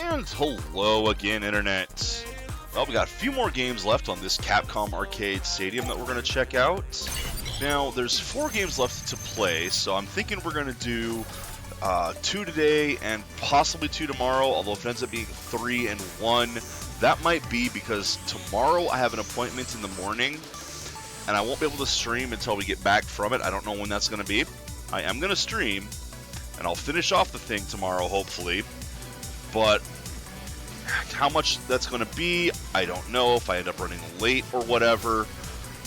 And hello again, Internet. Well, we got a few more games left on this Capcom Arcade Stadium that we're going to check out. Now, there's 4 games left to play, so I'm thinking we're going to do 2 today and possibly 2 tomorrow, although if it ends up being 3 and 1, that might be because tomorrow I have an appointment in the morning, and I won't be able to stream until we get back from it. I don't know when that's going to be. I am going to stream, and I'll finish off the thing tomorrow, hopefully. But how much that's going to be, I don't know. If I end up running late or whatever,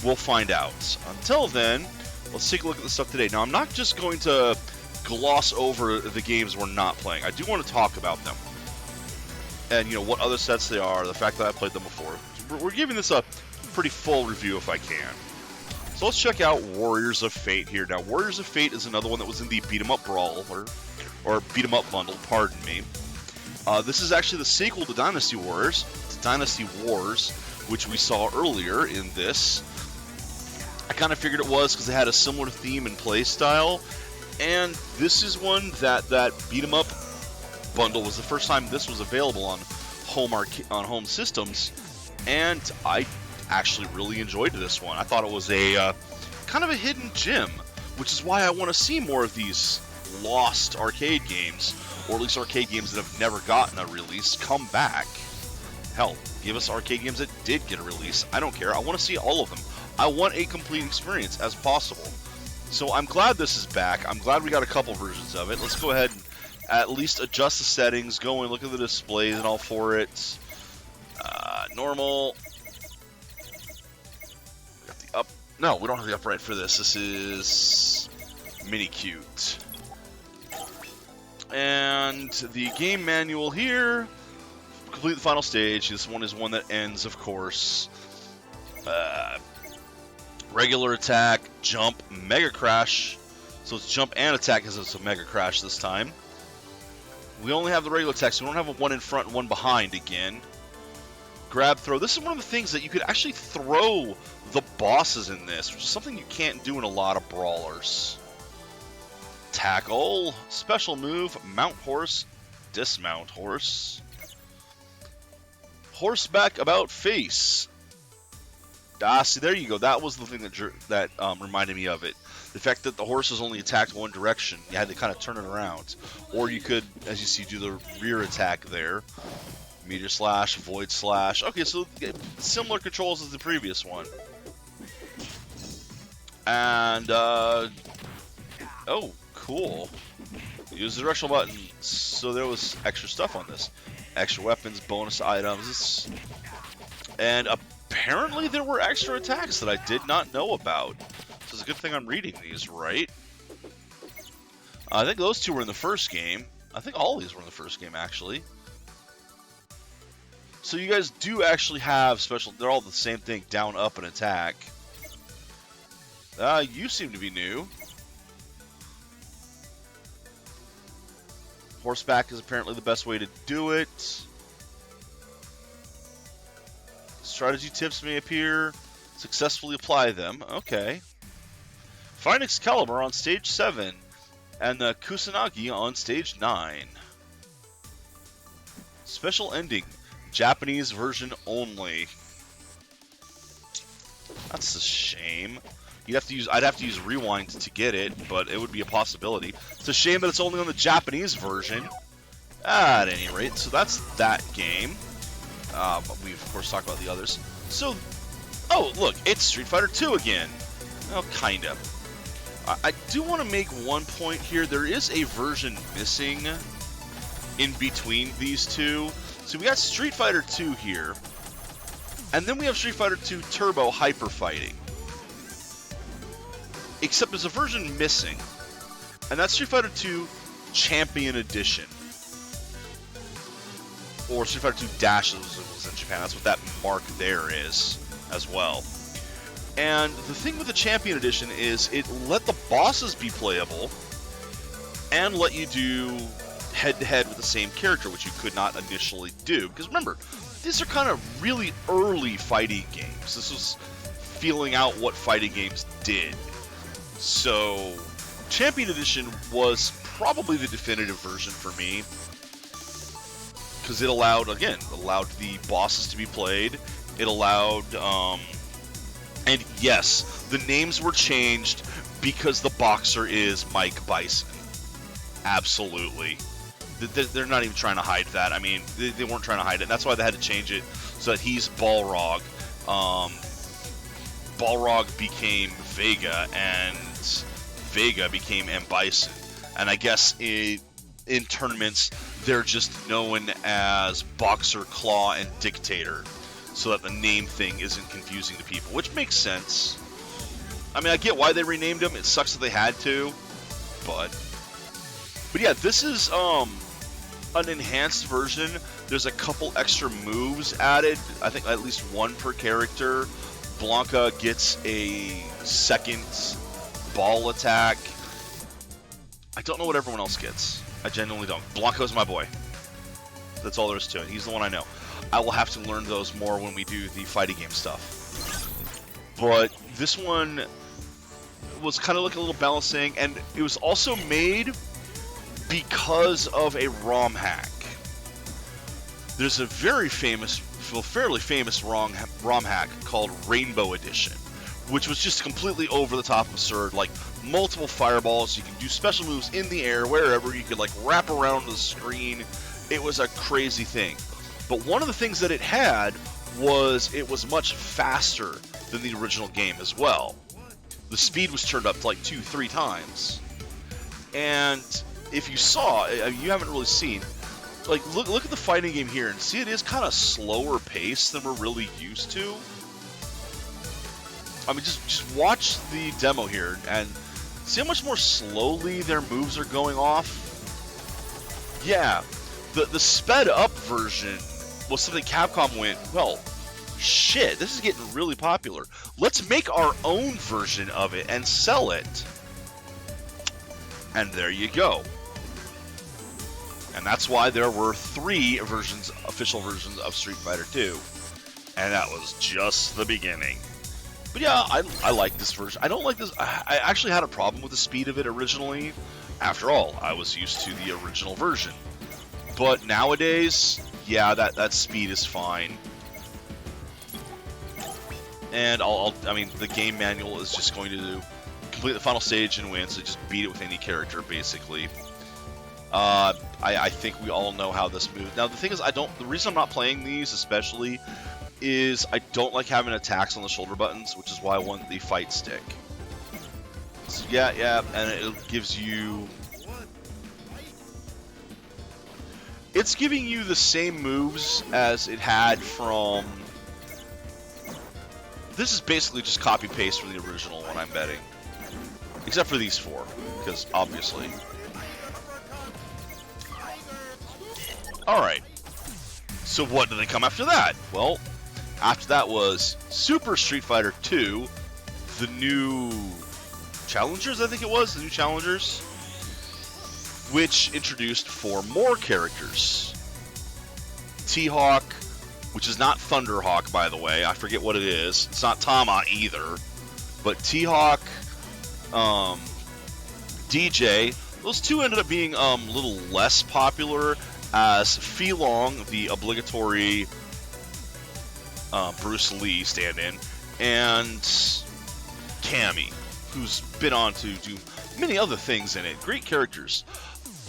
we'll find out. Until then, let's take a look at the stuff today. Now, I'm not just going to gloss over the games we're not playing. I do want to talk about them. And, you know, what other sets they are, the fact that I've played them before. We're giving this a pretty full review if I can. So let's check out Warriors of Fate here. Now, Warriors of Fate is another one that was in the Beat 'em Up Brawl, or Beat 'em Up Bundle, pardon me. This is actually the sequel to Dynasty Wars. It's Dynasty Wars, which we saw earlier in this. I kind of figured it was because it had a similar theme and play style. And this is one that Beat 'em Up Bundle was the first time this was available on home systems. And I actually really enjoyed this one. I thought it was a kind of a hidden gem, which is why I want to see more of these lost arcade games, or at least arcade games that have never gotten a release, come back. Hell, give us arcade games that did get a release. I don't care. I want to see all of them. I want a complete experience as possible. So I'm glad this is back. I'm glad we got a couple versions of it. Let's go ahead and at least adjust the settings, go and look at the displays and all for it. Normal. We got the up. No, we don't have the upright for this. This is mini cute. And the game manual here. Complete the final stage. This one is one that ends, of course. Regular attack, jump, mega crash. So it's jump and attack because it's a mega crash this time. We only have the regular attack, so we don't have a one in front and one behind again. Grab, throw. This is one of the things that you could actually throw the bosses in this, which is something you can't do in a lot of brawlers. Tackle, special move, mount horse, dismount horse. Horseback about face. See, there you go. That was the thing that reminded me of it. The fact that the horses only attacked one direction. You had to kind of turn it around. Or you could, as you see, do the rear attack there. Meteor slash, void slash. Okay, so similar controls as the previous one. And, oh, cool. Use the directional button. So there was extra stuff on this. Extra weapons, bonus items. And apparently there were extra attacks that I did not know about. So it's a good thing I'm reading these, right? I think those two were in the first game. I think all of these were in the first game, actually. So you guys do actually have special... They're all the same thing, down, up, and attack. You seem to be new. Horseback is apparently the best way to do it. Strategy tips may appear. Successfully apply them. Okay. Find Excalibur on stage 7. And the Kusanagi on stage 9. Special ending. Japanese version only. That's a shame. I'd have to use rewind to get it, but it would be a possibility. It's a shame that it's only on the Japanese version. At any rate, so that's that game. But we of course talk about the others. So, oh look, it's Street Fighter 2 again. Well, kind of. I do want to make one point here. There is a version missing in between these two. So we got Street Fighter 2 here, and then we have Street Fighter 2 Turbo Hyper Fighting. Except there's a version missing, and that's Street Fighter 2 Champion Edition. Or Street Fighter 2 Dash was in Japan. That's what that mark there is as well. And the thing with the Champion Edition is it let the bosses be playable and let you do head-to-head with the same character, which you could not initially do. Because remember, these are kind of really early fighting games. This was feeling out what fighting games did. So, Champion Edition was probably the definitive version for me. because it allowed, again, the bosses to be played. It allowed, and yes, the names were changed because the boxer is Mike Bison. Absolutely. They're not even trying to hide that. I mean, they weren't trying to hide it. That's why they had to change it so that he's Balrog. Balrog became Vega, and Vega became M. Bison. And I guess in tournaments, they're just known as Boxer, Claw, and Dictator, so that the name thing isn't confusing to people, which makes sense. I mean, I get why they renamed them. It sucks that they had to, but yeah, this is an enhanced version. There's a couple extra moves added. I think at least one per character. Blanca gets a second ball attack. I don't know what everyone else gets. I genuinely don't. Blanco's my boy. That's all there is to it. He's the one I know. I will have to learn those more when we do the fighting game stuff. But this one was kind of like a little balancing, and it was also made because of a ROM hack. There's a very famous, fairly famous ROM hack called Rainbow Edition, which was just completely over the top absurd, like multiple fireballs, you can do special moves in the air, wherever, you could like wrap around the screen. It was a crazy thing. But one of the things that it had was it was much faster than the original game as well. The speed was turned up to like 2-3 times. And if you saw, you haven't really seen, like look at the fighting game here and see it is kind of slower paced than we're really used to. I mean, just watch the demo here and see how much more slowly their moves are going off. Yeah, the sped up version was something Capcom went, well, shit, this is getting really popular. Let's make our own version of it and sell it. And there you go. And that's why there were 3 versions, official versions of Street Fighter 2. And that was just the beginning. But yeah, I like this version. I don't like this. I actually had a problem with the speed of it originally. After all, I was used to the original version. But nowadays, yeah, that speed is fine. And I mean, the game manual is just going to complete the final stage and win, so just beat it with any character, basically. I think we all know how this moves. Now, the thing is, the reason I'm not playing these, especially, is I don't like having attacks on the shoulder buttons, which is why I want the fight stick. So yeah, and it gives you... It's giving you the same moves as it had from... This is basically just copy-paste from the original one, I'm betting. Except for these 4, because obviously... Alright. So what did they come after that? Well, after that was Super Street Fighter 2, the new Challengers, I think it was, the new Challengers, which introduced 4 more characters. T-Hawk, which is not Thunderhawk, by the way. I forget what it is. It's not Tama either. But T-Hawk, DJ, those 2 ended up being a little less popular, as Fei Long, the obligatory Bruce Lee stand-in, and Cammy, who's been on to do many other things in it. Great characters.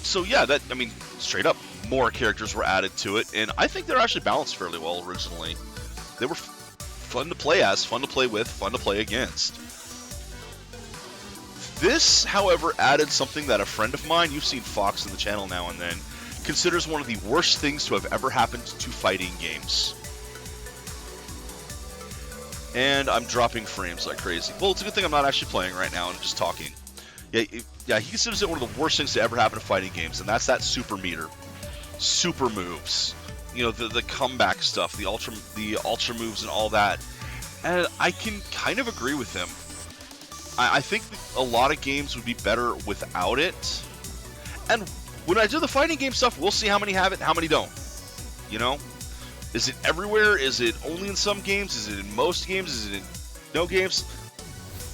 So yeah, I mean, straight up, more characters were added to it, and I think they're actually balanced fairly well originally. They were fun to play as, fun to play with, fun to play against. This, however, added something that a friend of mine, you've seen Fox in the channel now and then, considers one of the worst things to have ever happened to fighting games. And I'm dropping frames like crazy. Well, it's a good thing I'm not actually playing right now, I'm just talking. Yeah, he considers it one of the worst things to ever happen to fighting games, and that's that super meter. Super moves. You know, the comeback stuff, the ultra moves and all that. And I can kind of agree with him. I think a lot of games would be better without it. And when I do the fighting game stuff, we'll see how many have it and how many don't. You know? Is it everywhere? Is it only in some games? Is it in most games? Is it in no games?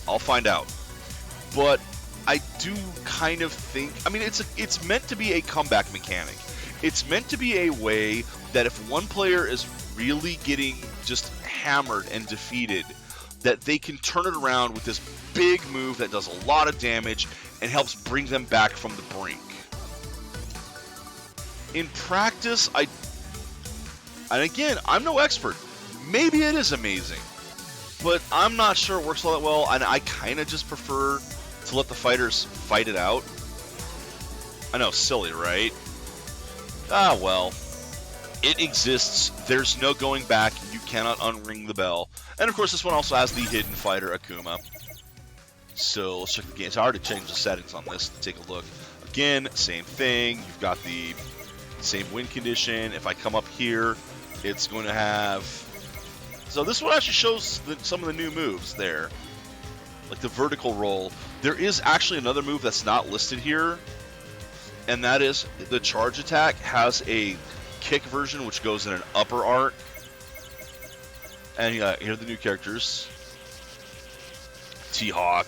I'll find out. But I do kind of think... I mean, it's meant to be a comeback mechanic. It's meant to be a way that if one player is really getting just hammered and defeated, that they can turn it around with this big move that does a lot of damage and helps bring them back from the brink. In practice, and again, I'm no expert. Maybe it is amazing, but I'm not sure it works all that well, and I kind of just prefer to let the fighters fight it out. I know, silly, right? Ah, well. It exists. There's no going back. You cannot unring the bell. And of course, this one also has the hidden fighter, Akuma. So let's check the games. I already changed the settings on this. Take a look. Again, same thing. You've got the same win condition. If I come up here, it's going to have... So this one actually shows some of the new moves there. Like the vertical roll. There is actually another move that's not listed here. And that is the charge attack has a kick version which goes in an upper arc. And here are the new characters. T-Hawk,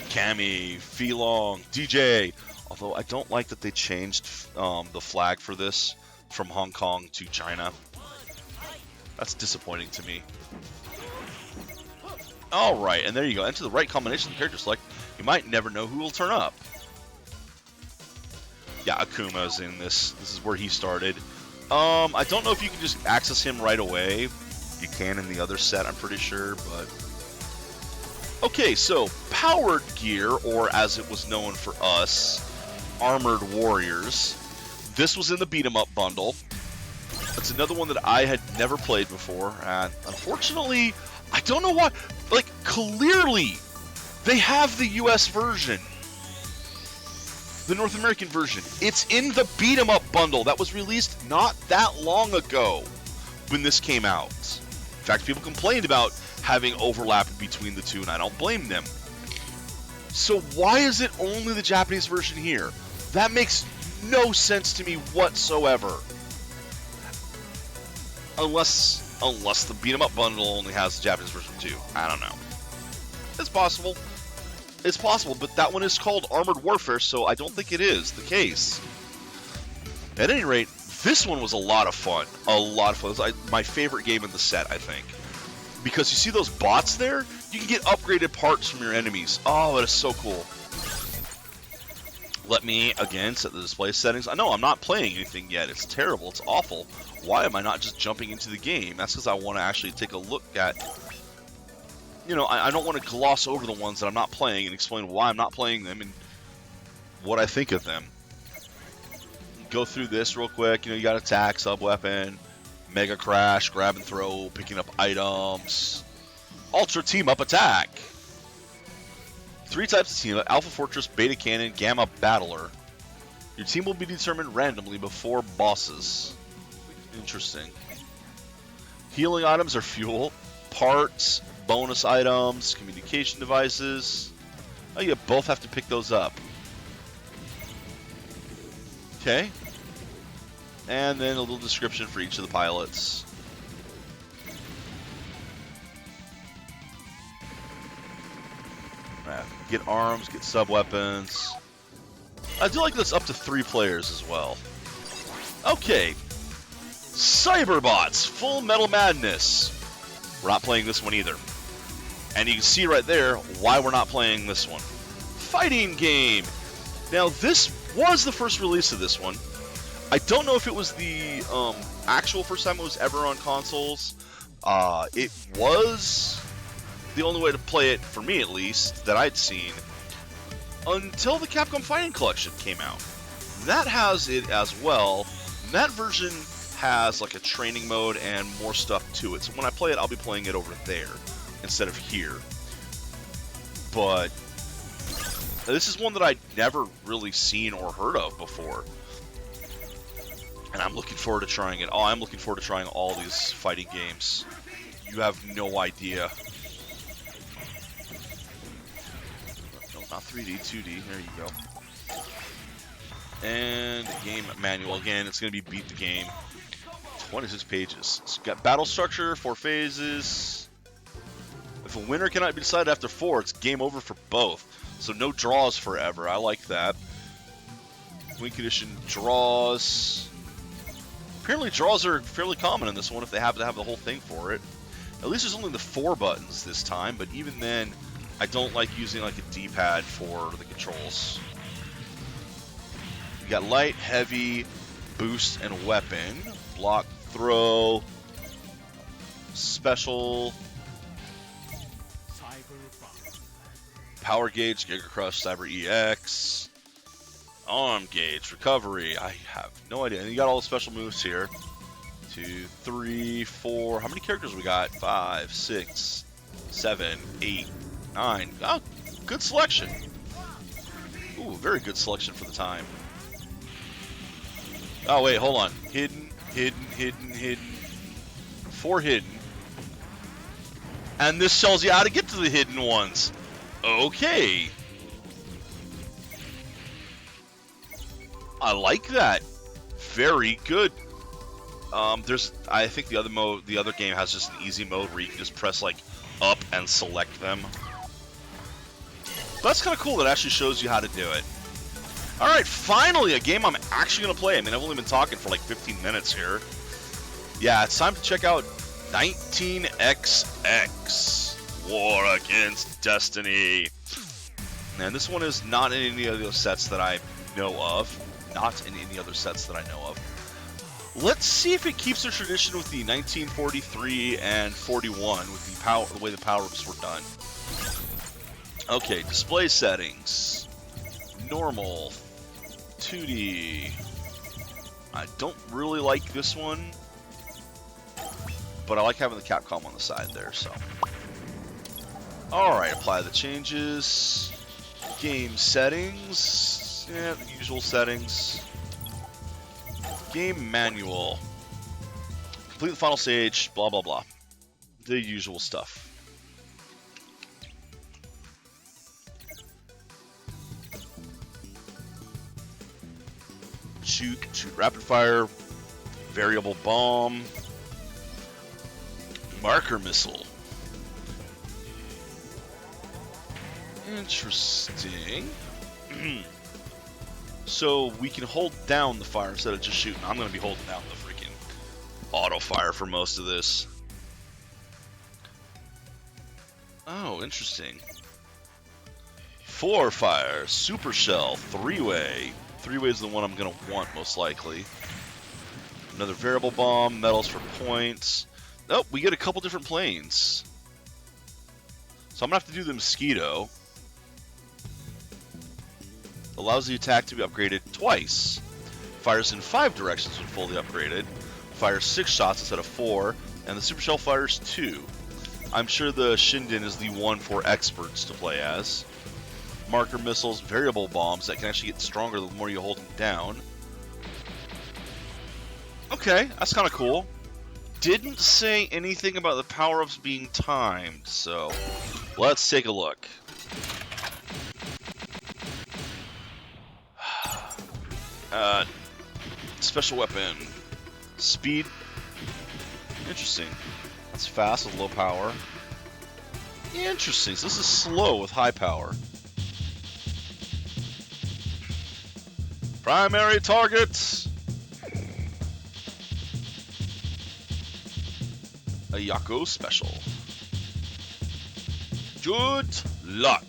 Cammy, Feelong, DJ. Although I don't like that they changed the flag for this from Hong Kong to China. That's disappointing to me. Alright, and there you go. Enter the right combination of character select. You might never know who will turn up. Yeah, Akuma's in this. This is where he started. I don't know if you can just access him right away. You can in the other set, I'm pretty sure, but... Okay, so Powered Gear, or as it was known for us, Armored Warriors. This was in the Beat 'em Up bundle. That's another one that I had never played before, and unfortunately, I don't know why. Like, clearly, they have the US version. The North American version. It's in the Beat 'em Up bundle that was released not that long ago when this came out. In fact, people complained about having overlap between the two, and I don't blame them. So why is it only the Japanese version here? That makes no sense to me whatsoever. Unless the Beat 'em Up bundle only has the Japanese version too. I don't know. It's possible. It's possible, but that one is called Armored Warfare, so I don't think it is the case. At any rate, this one was a lot of fun. A lot of fun. It was my favorite game in the set, I think. Because you see those bots there? You can get upgraded parts from your enemies. Oh, that is so cool. Let me, again, set the display settings. I know I'm not playing anything yet. It's terrible. It's awful. Why am I not just jumping into the game? That's because I want to actually take a look at... You know, I don't want to gloss over the ones that I'm not playing and explain why I'm not playing them and what I think of them. Go through this real quick. You know, you got attack, sub-weapon, mega crash, grab and throw, picking up items, ultra team-up attack. 3 types of team-up: Alpha Fortress, Beta Cannon, Gamma Battler. Your team will be determined randomly before bosses. Interesting. Healing items are fuel, parts, bonus items, communication devices. Oh, you both have to pick those up. Okay. And then a little description for each of the pilots. Get arms, get sub-weapons. I do like this up to 3 players as well. Okay. Cyberbots, Full Metal Madness. We're not playing this one either. And you can see right there why we're not playing this one. Fighting game. Now, this was the first release of this one. I don't know if it was the actual first time it was ever on consoles. It was the only way to play it, for me at least, that I'd seen, until the Capcom Fighting Collection came out. That has it as well. And that version has like a training mode and more stuff to it. So when I play it, I'll be playing it over there instead of here. But this is one that I'd never really seen or heard of before. And I'm looking forward to trying it. Oh, I'm looking forward to trying all these fighting games. You have no idea. No, not 3D, 2D. There you go. And game manual. Again, it's going to be beat the game. 26 pages. It's got battle structure, 4 phases. If a winner cannot be decided after 4, it's game over for both. So no draws forever. I like that. Win condition draws. Apparently draws are fairly common in this one if they happen to have the whole thing for it. At least there's only the 4 buttons this time, but even then, I don't like using like a D-pad for the controls. You got light, heavy, boost, and weapon. Block, throw, special, power gauge, Giga Crush, Cyber EX, arm gauge, recovery. I have no idea. And you got all the special moves here. 2, 3, 4. How many characters we got? 5, 6, 7, 8, 9. Oh, good selection. Ooh, very good selection for the time. Oh, wait, hold on. Hidden, hidden, hidden, hidden. 4 hidden. And this tells you how to get to the hidden ones. Okay. I like that. Very good. I think the other game has just an easy mode where you can just press like up and select them. But that's kind of cool. That actually shows you how to do it. All right, finally a game I'm actually gonna play. I mean, I've only been talking for like 15 minutes here. Yeah, it's time to check out 19XX War Against Destiny. And this one is not in any of those sets that I know of. Not in any other sets that I know of. Let's see if it keeps the tradition with the 1943 and 41 with the way the power-ups were done. Okay, display settings. Normal. 2D. I don't really like this one, but I like having the Capcom on the side there, so. Alright, apply the changes. Game settings. Yeah, the usual settings. Game manual. Complete the final stage, blah blah blah. The usual stuff. Shoot rapid fire, variable bomb, marker missile. Interesting. So we can hold down the fire instead of just shooting. I'm going to be holding down the freaking auto fire for most of this. Oh, interesting. 4 fire, super shell, 3-way. 3-way is the one I'm going to want most likely. Another variable bomb, metals for points. Oh, we get a couple different planes. So I'm going to have to do the mosquito. Allows the attack to be upgraded twice. Fires in 5 directions when fully upgraded. Fires 6 shots instead of 4. And the Super Shell fires 2. I'm sure the Shinden is the one for experts to play as. Marker missiles, variable bombs that can actually get stronger the more you hold them down. Okay, that's kind of cool. Didn't say anything about the power-ups being timed, so let's take a look. Special weapon. Speed. Interesting. That's fast with low power. Interesting. So this is slow with high power. Primary target. A Yako special. Good luck.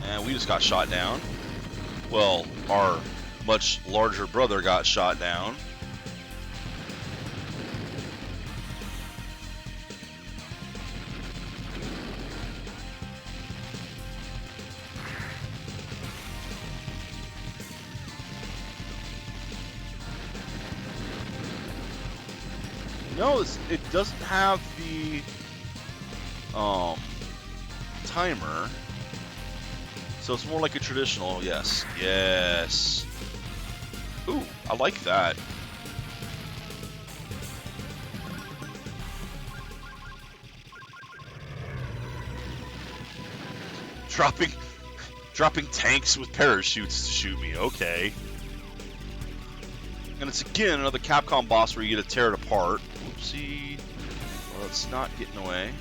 And we just got shot down. Well, our much larger brother got shot down. No, it doesn't have the timer. So it's more like a traditional, yes. Yes. Ooh, I like that. Dropping tanks with parachutes to shoot me, okay. And it's again another Capcom boss where you get to tear it apart. Oopsie. Well, it's not getting away.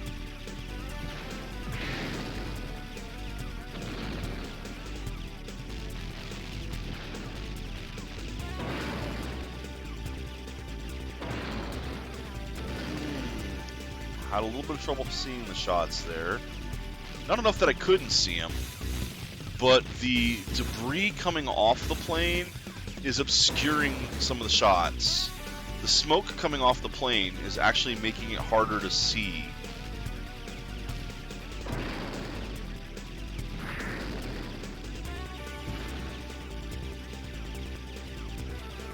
Had a little bit of trouble seeing the shots there. Not enough that I couldn't see them, but the debris coming off the plane is obscuring some of the shots. The smoke coming off the plane is actually making it harder to see.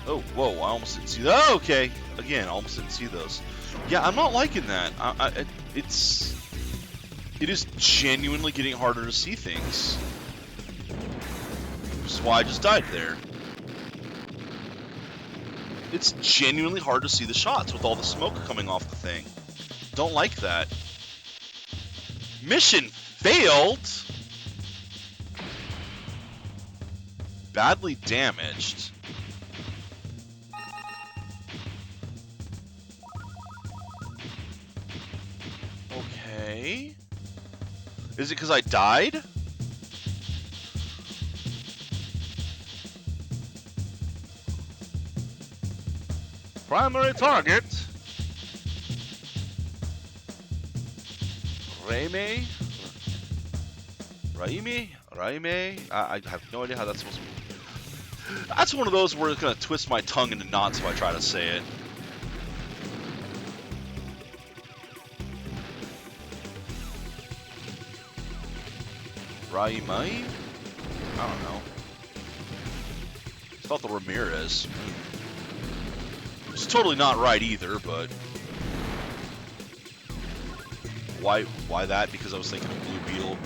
Oh, whoa, I almost didn't see that. Oh, okay. Again, I almost didn't see those. Yeah, I'm not liking that. It is genuinely getting harder to see things. Which is why I just died there. It's genuinely hard to see the shots with all the smoke coming off the thing. Don't like that. Mission failed? Badly damaged. Okay. Is it because I died? Primary target. Raime? I have no idea how that's supposed to be. That's one of those where it's going to twist my tongue into knots if I try to say it. Raime? I don't know. It's not the Ramirez. It's totally not right either, but why that? Because I was thinking of Blue Beetle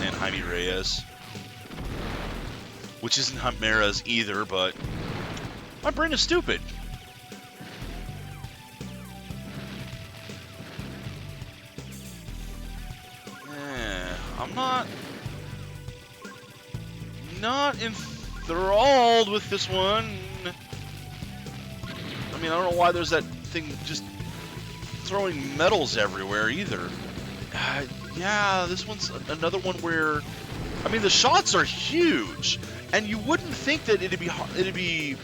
and Jaime Reyes, which isn't Ramirez either, but my brain is stupid. I'm not enthralled with this one. I mean, I don't know why there's that thing just throwing metals everywhere either. Yeah, this one's another one where, I mean, the shots are huge, and you wouldn't think that it'd be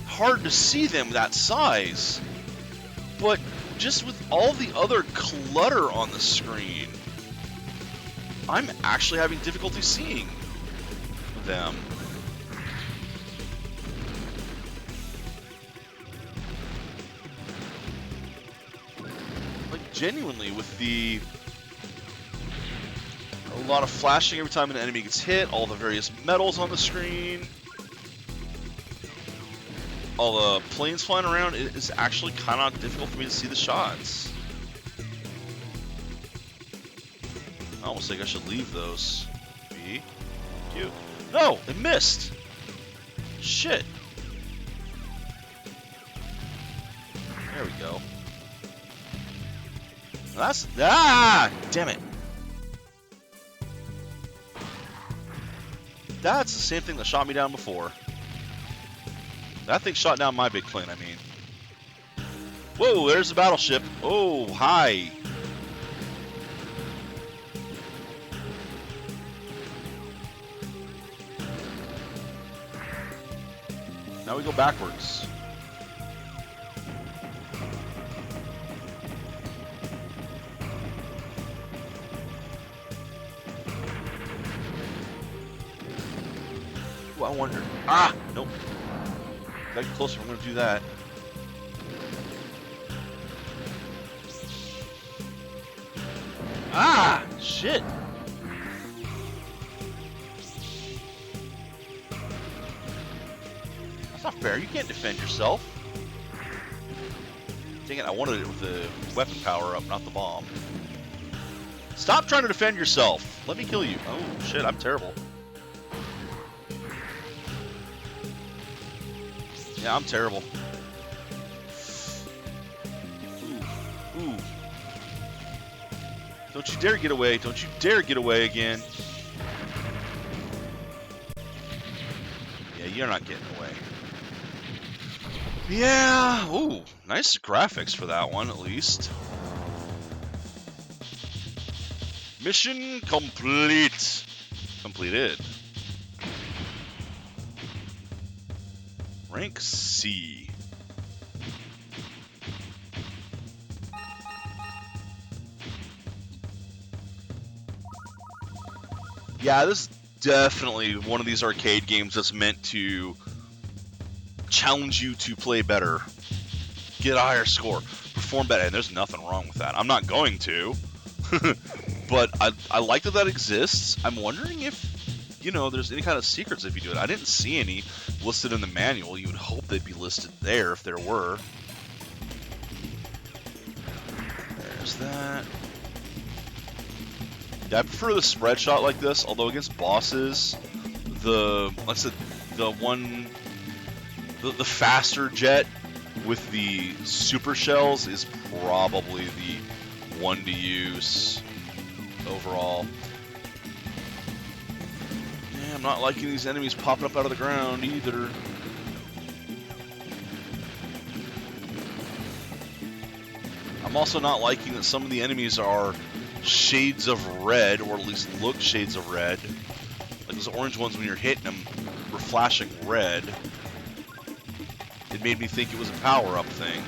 hard to see them that size, but just with all the other clutter on the screen, I'm actually having difficulty seeing them. Genuinely, with a lot of flashing every time an enemy gets hit, all the various metals on the screen, all the planes flying around, it is actually kind of difficult for me to see the shots. I almost think I should leave those. Be cute. No, it missed. Shit. There we go. That's damn it. That's the same thing that shot me down before. That thing shot down my big plane, I mean. Whoa, there's the battleship. Oh, hi. Now we go backwards. Ooh, I wonder. Ah! Nope. Gotta get closer if I'm gonna do that. Ah! Shit! That's not fair. You can't defend yourself. Dang it, I wanted it with the weapon power up, not the bomb. Stop trying to defend yourself. Let me kill you. Oh, shit, I'm terrible. Yeah, I'm terrible. Ooh. Ooh. Don't you dare get away. Don't you dare get away again. Yeah, you're not getting away. Yeah. Ooh, nice graphics for that one, at least. Mission complete. Completed. Rank C. Yeah, this is definitely one of these arcade games that's meant to challenge you to play better, get a higher score, perform better, and there's nothing wrong with that. I'm not going to, but I like that that exists. I'm wondering if, you know, there's any kind of secrets if you do it. I didn't see any listed in the manual. You would hope they'd be listed there if there were. There's that. Yeah, I prefer the spread shot like this, although against bosses, like I said, the faster jet with the super shells is probably the one to use overall. Yeah, I'm not liking these enemies popping up out of the ground either. I'm also not liking that some of the enemies are shades of red, or at least look shades of red. Like those orange ones, when you're hitting them, were flashing red. It made me think it was a power-up thing.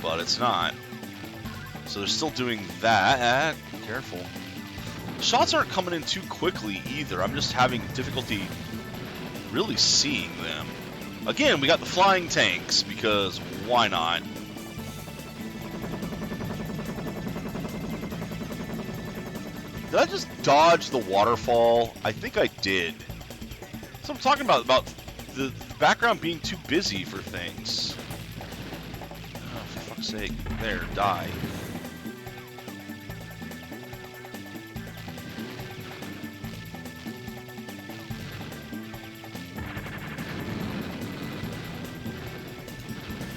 But it's not. So they're still doing that. Careful. Shots aren't coming in too quickly either. I'm just having difficulty really seeing them. Again, we got the flying tanks, because why not? Did I just dodge the waterfall? I think I did. That's what I'm talking about the background being too busy for things. Oh, for fuck's sake. There, die.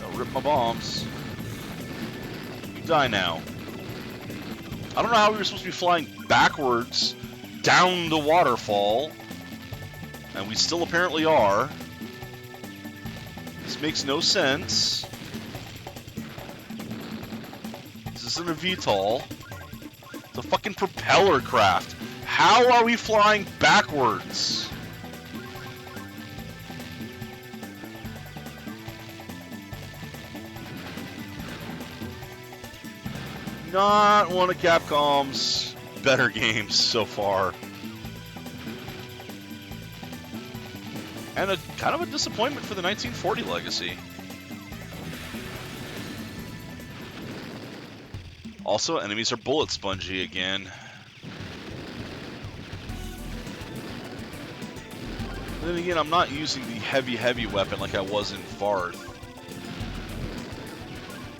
I'll rip my bombs. You die now. I don't know how we were supposed to be flying backwards down the waterfall, and we still apparently are. This makes no sense. This isn't a VTOL. It's a fucking propeller craft. How are we flying backwards? Not one of Capcom's better games so far. And a kind of a disappointment for the 1940 legacy. Also, enemies are bullet spongy again. But then again, I'm not using the heavy weapon like I was in Varth.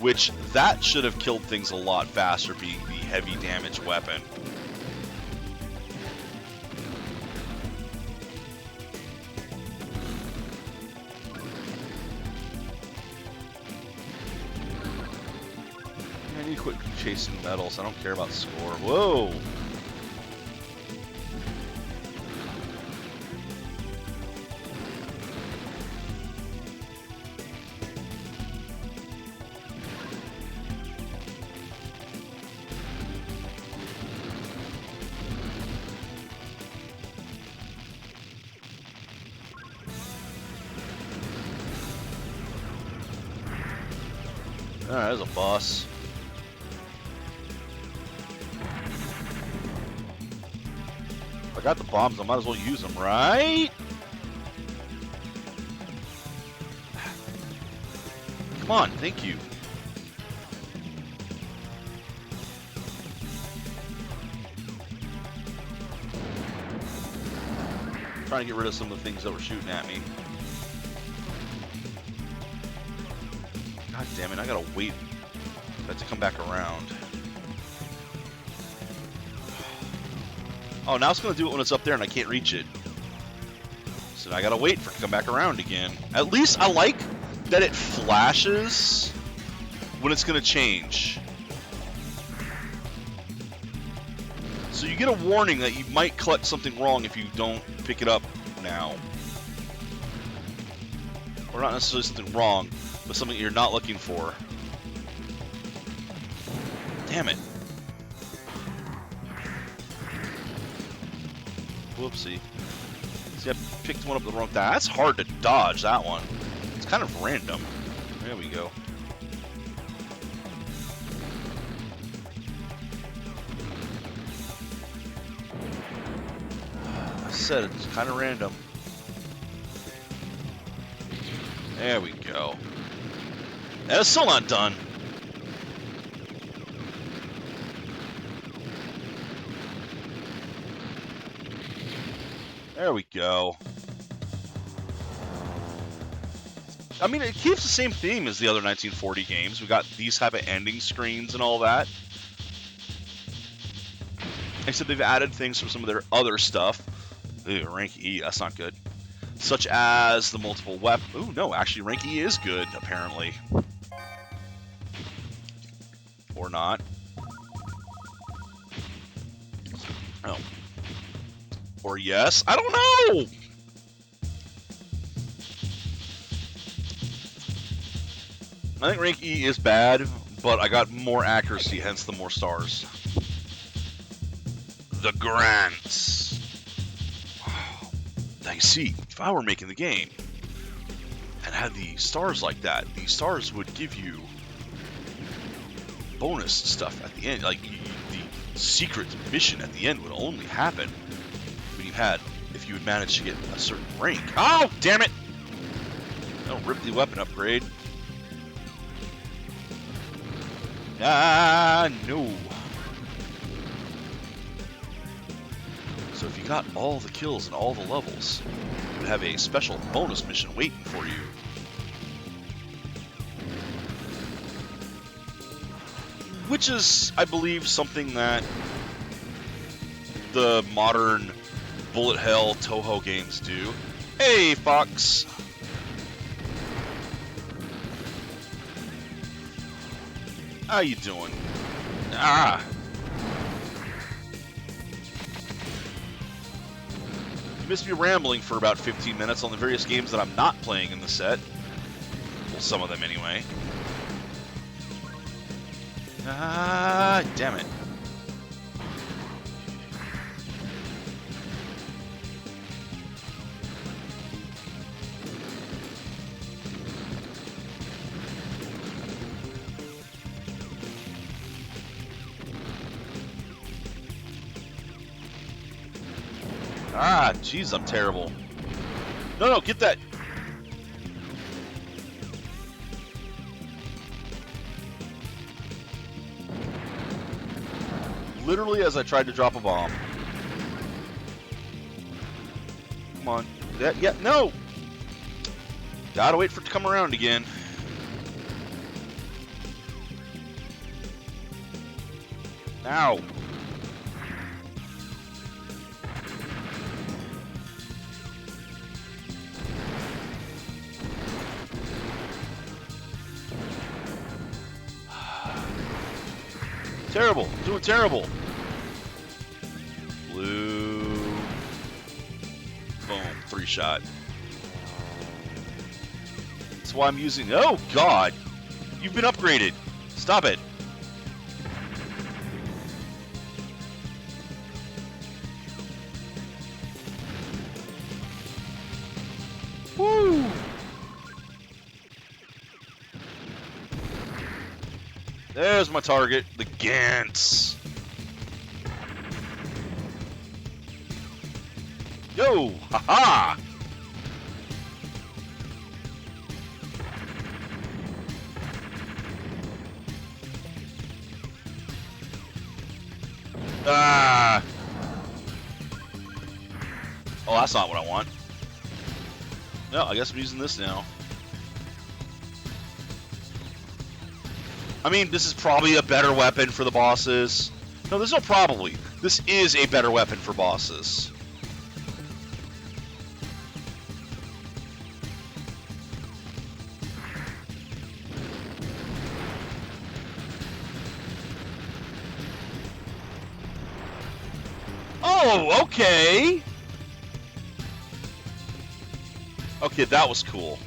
Which, that should have killed things a lot faster, being the heavy damage weapon. I need to quit chasing medals. I don't care about score. Whoa! Alright, there's a boss. I got the bombs, I might as well use them, right? Come on, thank you. Trying to get rid of some of the things that were shooting at me. God damn it, I gotta wait for that to come back around. Oh, now it's gonna do it when it's up there and I can't reach it. So now I gotta wait for it to come back around again. At least I like that it flashes when it's gonna change. So you get a warning that you might collect something wrong if you don't pick it up now. Or not necessarily something wrong, but something you're not looking for. Damn it. Whoopsie. See, I picked one up the wrong time. That's hard to dodge, that one. It's kind of random. There we go. said, it's kind of random. There we go. And it's still not done. There we go. I mean, it keeps the same theme as the other 1940 games. We got these type of ending screens and all that. Except they've added things from some of their other stuff. Ew, rank E, that's not good. Such as the multiple weapons. Ooh, no, actually, rank E is good, apparently. Or not. Oh. Or yes? I don't know! I think rank E is bad, but I got more accuracy, hence the more stars. The grants. Now you see, if I were making the game and had the stars like that, the stars would give you bonus stuff at the end. Like, the secret mission at the end would only happen when you had, if you had managed to get a certain rank. Oh, damn it! Don't rip the weapon upgrade. Ah, no. So if you got all the kills and all the levels, you would have a special bonus mission waiting for you. Which is, I believe, something that the modern bullet hell Toho games do. Hey, Fox! How you doing? Ah! You missed me rambling for about 15 minutes on the various games that I'm not playing in the set. Well, some of them anyway. Ah, damn it. Ah, jeez, I'm terrible. No, get that. Literally as I tried to drop a bomb. Come on. Yeah, no! Gotta wait for it to come around again. Ow. Terrible. Doing terrible. Blue. Boom. 3-shot. That's why I'm using... Oh, God. You've been upgraded. Stop it. Woo. There's my target, the Gantz. Yo, haha! Ah! Oh, that's not what I want. No, I guess I'm using this now. I mean, this is probably a better weapon for the bosses. No, there's no probably. This is a better weapon for bosses. Oh, okay. Okay, that was cool.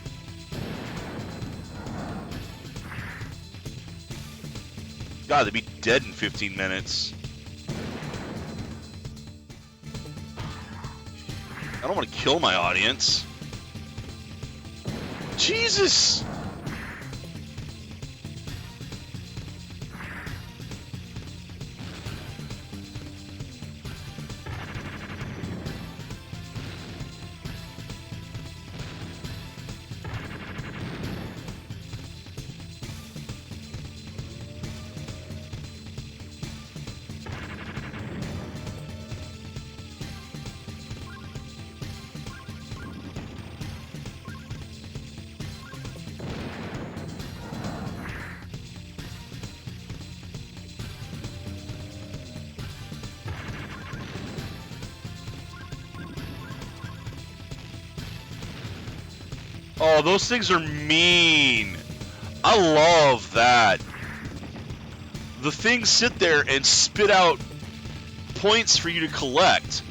God, they'd be dead in 15 minutes. I don't want to kill my audience. Jesus! Oh, those things are mean. I love that. The things sit there and spit out points for you to collect,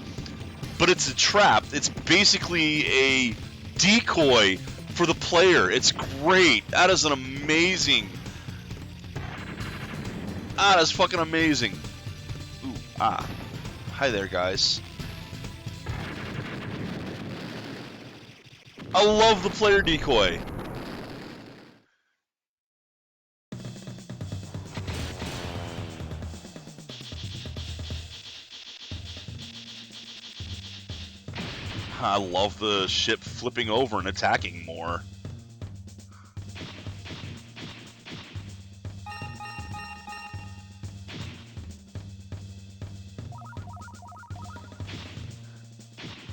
but it's a trap. It's basically a decoy for the player. It's great. That is an amazing. That's fucking amazing. Ooh, hi there, guys. I love the player decoy. I love the ship flipping over and attacking more.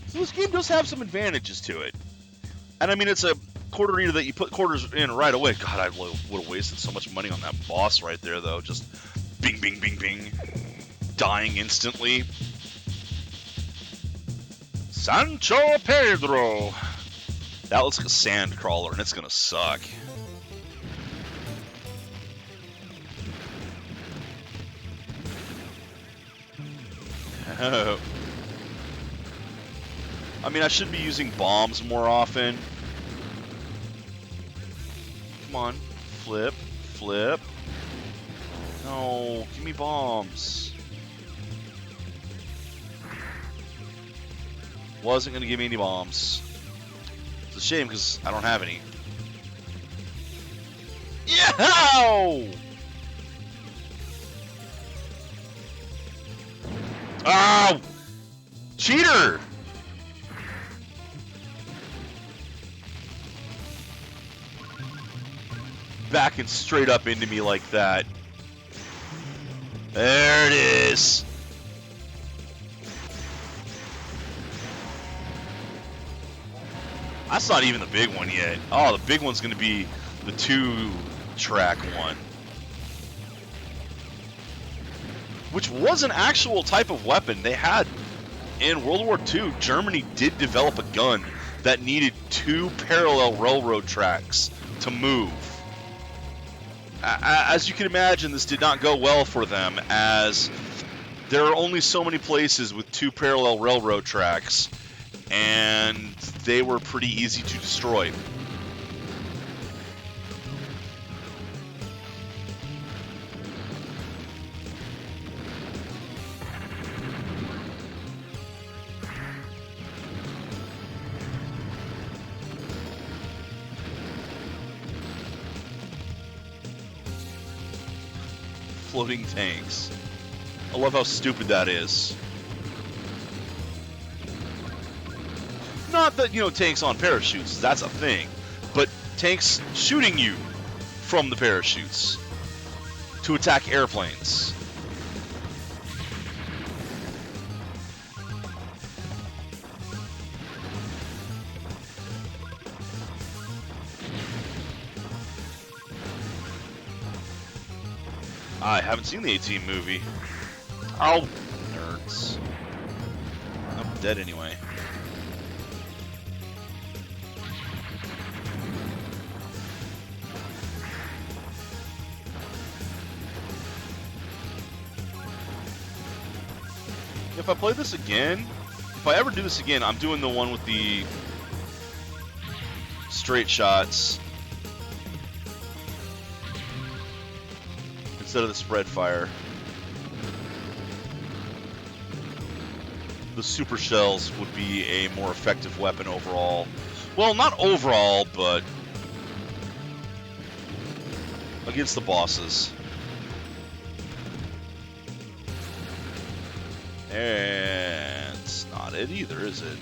So this game does have some advantages to it. And I mean, it's a quarter reader that you put quarters in right away. God, I would have wasted so much money on that boss right there, though. Just bing, bing, bing, bing. Dying instantly. Sancho Pedro. That looks like a sand crawler, and it's gonna suck. I mean, I should be using bombs more often. Come on. Flip. Flip. No, give me bombs. Wasn't going to give me any bombs. It's a shame because I don't have any. Yeah! Oh! Cheater! Backing straight up into me like that. There it is. That's not even the big one yet. Oh, the big one's going to be the 2-track one. Which was an actual type of weapon they had in World War II. Germany did develop a gun that needed 2 parallel railroad tracks to move. As you can imagine, this did not go well for them, as there are only so many places with 2 parallel railroad tracks, and they were pretty easy to destroy. Floating tanks. I love how stupid that is. Not that, tanks on parachutes, that's a thing, but tanks shooting you from the parachutes to attack airplanes. I haven't seen the A-Team movie. Oh, nerds. I'm dead anyway. If I play this again, if I ever do this again, I'm doing the one with the straight shots instead of the spread fire. The super shells would be a more effective weapon overall. Well, not overall, but against the bosses. And it's not it either, is it?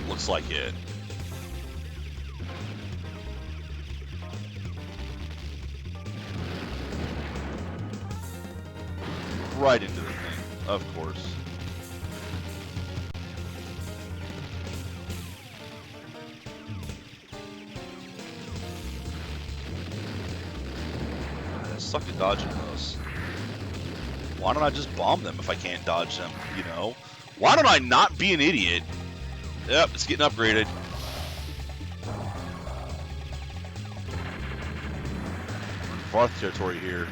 Looks like it. Right into the thing, of course. suck at dodging those. Why don't I just bomb them if I can't dodge them, you know? Why don't I not be an idiot? Yep, it's getting upgraded. Varth territory here.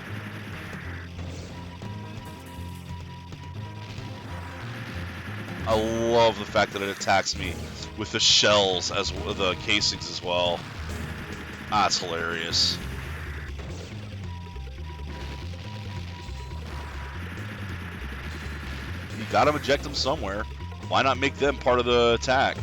I love the fact that it attacks me with the shells as the casings as well. That's hilarious. You gotta eject them somewhere. Why not make them part of the attack?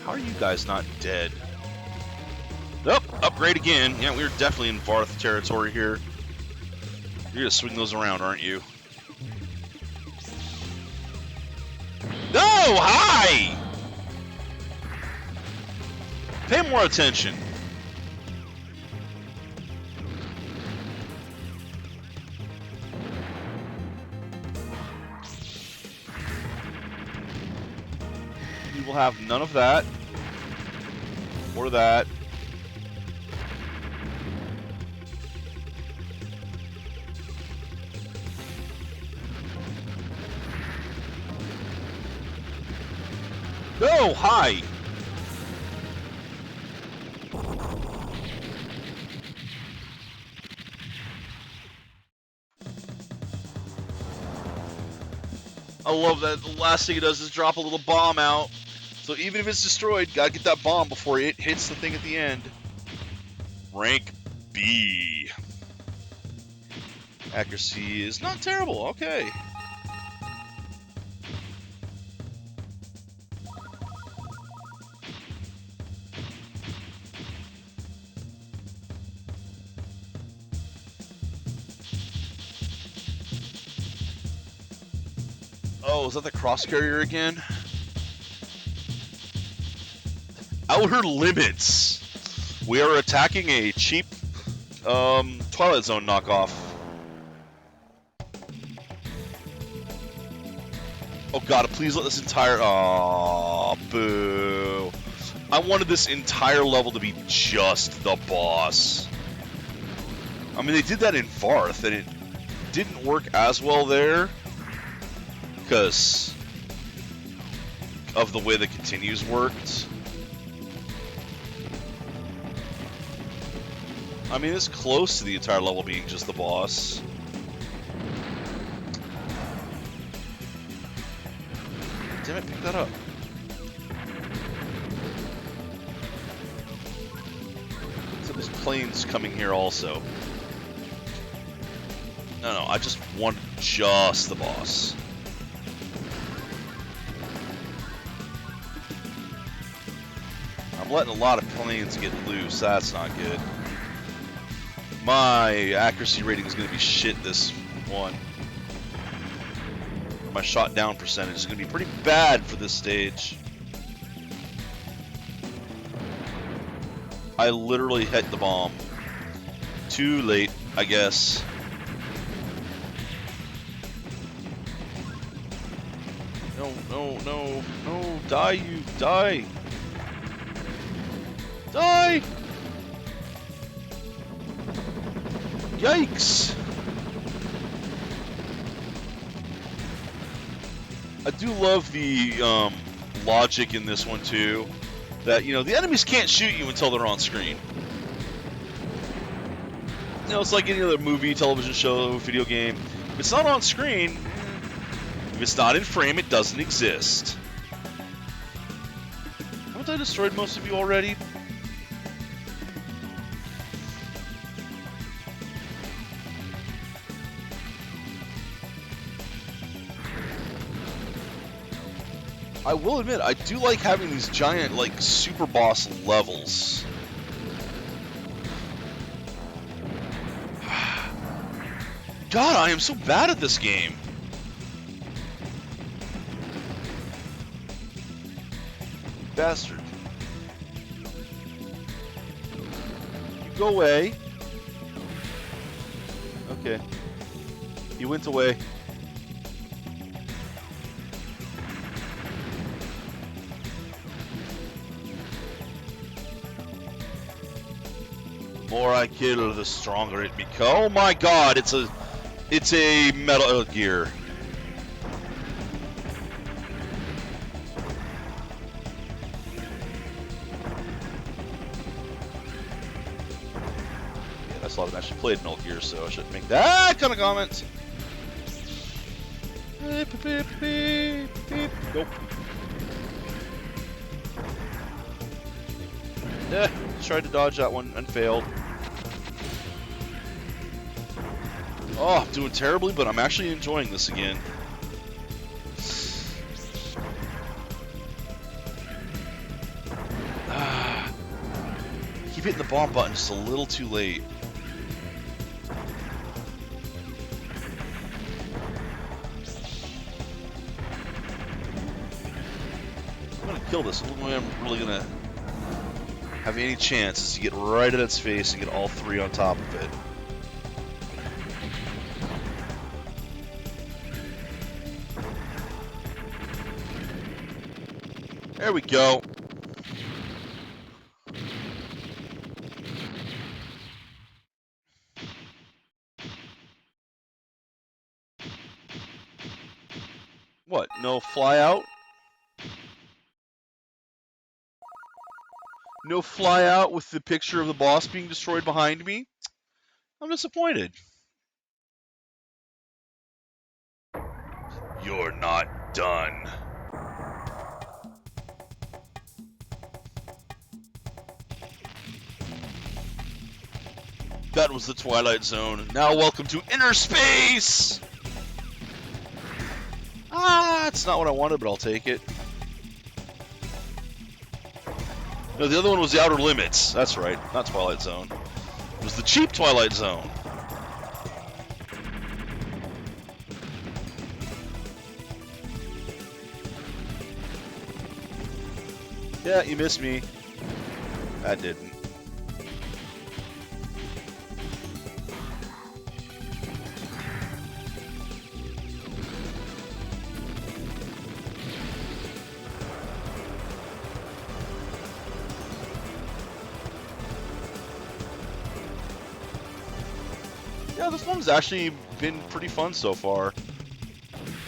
How are you guys not dead? Oh, upgrade again. Yeah, we're definitely in Varth territory here. You're gonna swing those around, aren't you? No! Hi! Pay more attention. We will have none of that. Or that. No! Hi! I love that the last thing it does is drop a little bomb out. So even if it's destroyed, gotta get that bomb before it hits the thing at the end. Rank B. Accuracy is not terrible, okay. Oh, is that the cross carrier again? Outer Limits. We are attacking a cheap Twilight Zone knockoff. Oh god, please let this entire... Aww, boo. I wanted this entire level to be just the boss. I mean, they did that in Varth, and it didn't work as well there. Because of the way the continues worked. I mean, it's close to the entire level being just the boss. Damn it, pick that up. So there's planes coming here also. No, I just want just the boss. I'm letting a lot of planes get loose. That's not good. My accuracy rating is going to be shit this one. My shot down percentage is going to be pretty bad for this stage. I literally hit the bomb. Too late, I guess. No. Die, you. Die. Die! Yikes! I do love the logic in this one too, that you know the enemies can't shoot you until they're on screen. You know, it's like any other movie, television show, video game. If it's not on screen, if it's not in frame, it doesn't exist. Haven't I destroyed most of you already? I will admit, I do like having these giant, like, super boss levels. God, I am so bad at this game. Bastard. You go away. Okay. He went away. The more I kill, the stronger it becomes. Oh my god, it's a Metal Gear. Yeah, that's a lot of actually played Metal Gear, so I shouldn't make that kind of comment. Nope. Tried to dodge that one and failed. Oh, I'm doing terribly, but I'm actually enjoying this again. Keep hitting the bomb button just a little too late. I'm gonna kill this. The only way I'm really gonna have any chance is to get right at its face and get all three on top of it. There we go. What? No fly out? No fly out with the picture of the boss being destroyed behind me? I'm disappointed. You're not done. That was the Twilight Zone. Now welcome to inner space! Ah, it's not what I wanted, but I'll take it. No, the other one was the Outer Limits. That's right, not Twilight Zone. It was the cheap Twilight Zone. Yeah, you missed me. I didn't. Yeah, this one's actually been pretty fun so far.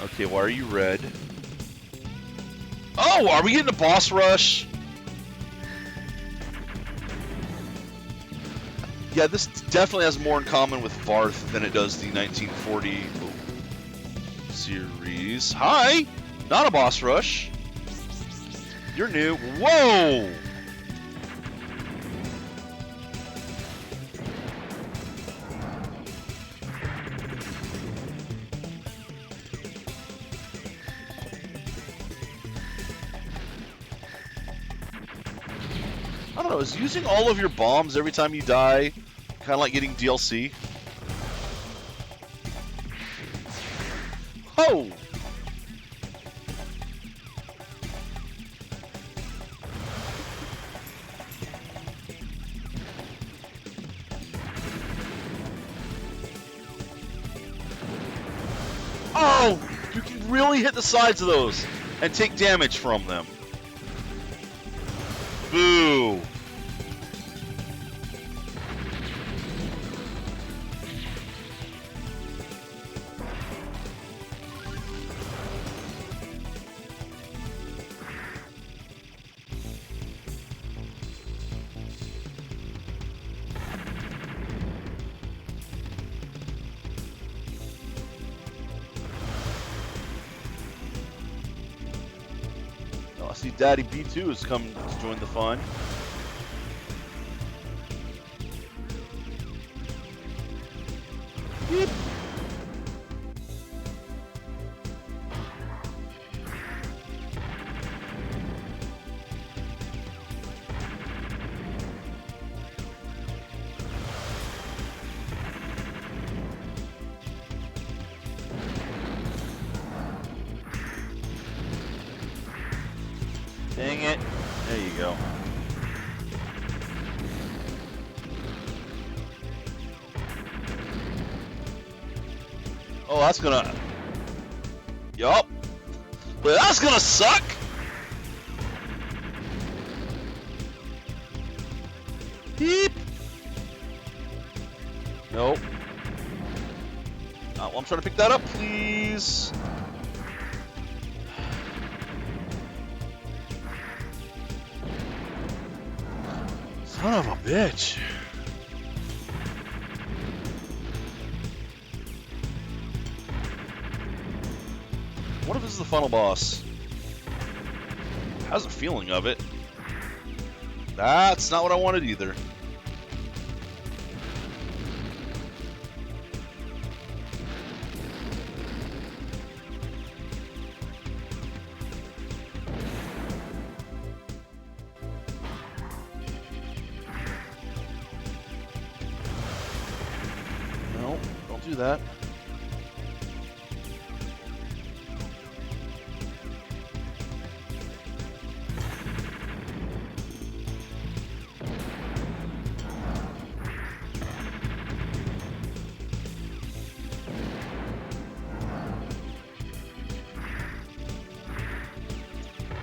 Okay, why are you red? Oh, are we getting a boss rush? Yeah, this definitely has more in common with Varth than it does the 1940 series. Hi! Not a boss rush. You're new. Whoa! I don't know, is using all of your bombs every time you die kind of like getting DLC? Oh! Oh! You can really hit the sides of those and take damage from them. Boo! I see Daddy B2 has come to join the fun. Beep. Dang it. There you go. Oh, that's gonna... Yup. But that's gonna suck! Beep! Nope. Well, I'm trying to pick that up, please. Son of a bitch. What if this is the final boss? How's the feeling of it? That's not what I wanted either. No, don't do that.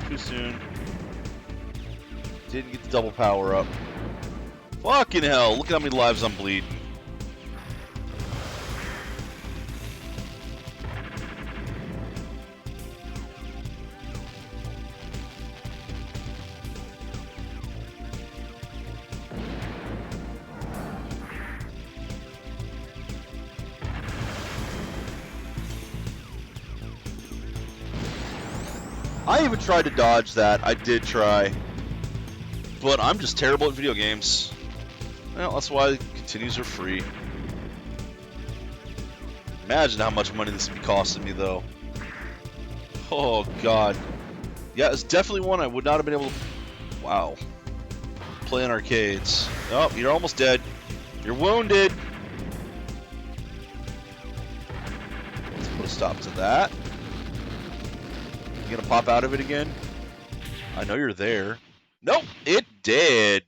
Too soon. Didn't get the double power up. Fucking hell, look at how many lives I'm bleeding. I even tried to dodge that. I did try. But I'm just terrible at video games. Well, that's why continues are free. Imagine how much money this would be costing me, though. Oh, God. Yeah, it's definitely one I would not have been able to... Wow. Play in arcades. Oh, you're almost dead. You're wounded. Let's put a stop to that. You gonna pop out of it again? I know you're there. Nope, it did.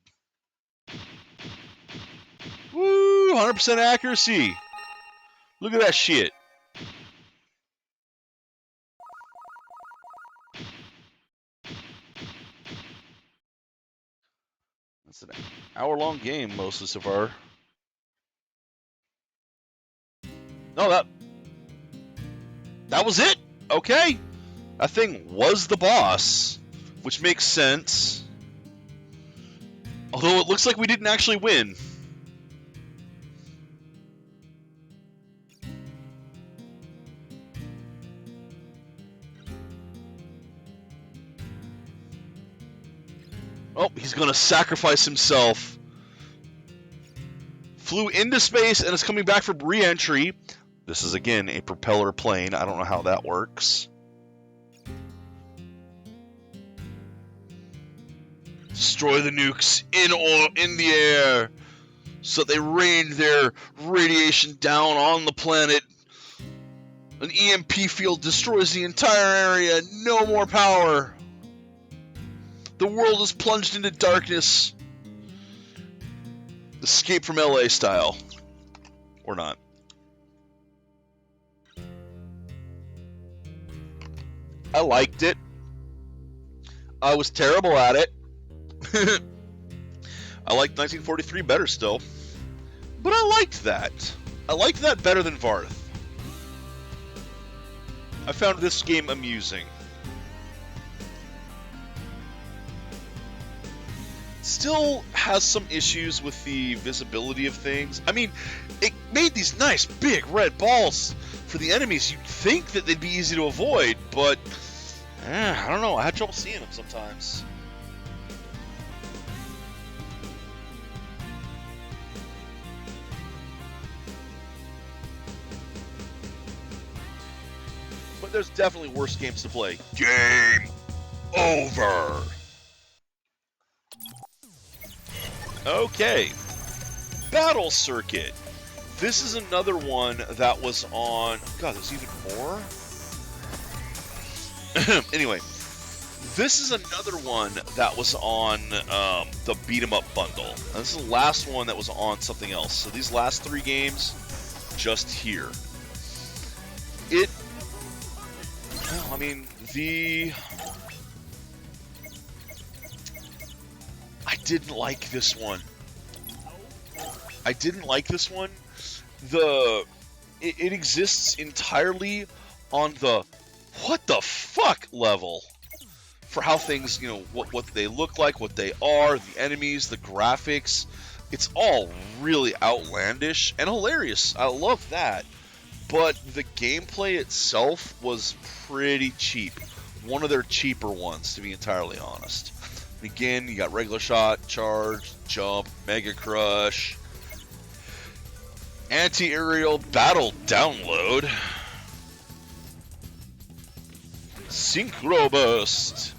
Woo, 100% accuracy. Look at that shit. That's an hour-long game, mostly so far. No, that was it. Okay. That thing was the boss, which makes sense. Although it looks like we didn't actually win. Oh, he's gonna sacrifice himself. Flew into space and is coming back for re-entry. This is again a propeller plane. I don't know how that works. Destroy the nukes in the air so they rain their radiation down on the planet. An EMP field destroys the entire area. No more power. The world is plunged into darkness. Escape from LA style. Or not. I liked it. I was terrible at it. I liked 1943 better still. But I liked that. I liked that better than Varth. I found this game amusing. Still has some issues with the visibility of things. I mean, it made these nice big red balls for the enemies. You'd think that they'd be easy to avoid, but I don't know. I had trouble seeing them sometimes. But there's definitely worse games to play. Game over. Okay. Battle Circuit. This is another one that was on... God, there's even more? Anyway, this is another one that was on the Beat 'em Up bundle. And this is the last one that was on something else. So these last three games, just here. It... Well, I mean, I didn't like this one. I didn't like this one. It exists entirely on the what the fuck level for how things, you know, what they look like, what they are, the enemies, the graphics. It's all really outlandish and hilarious. I love that. But the gameplay itself was pretty cheap. One of their cheaper ones, to be entirely honest. Again, you got regular shot, charge, jump, mega crush, anti-aerial battle download, synchro burst,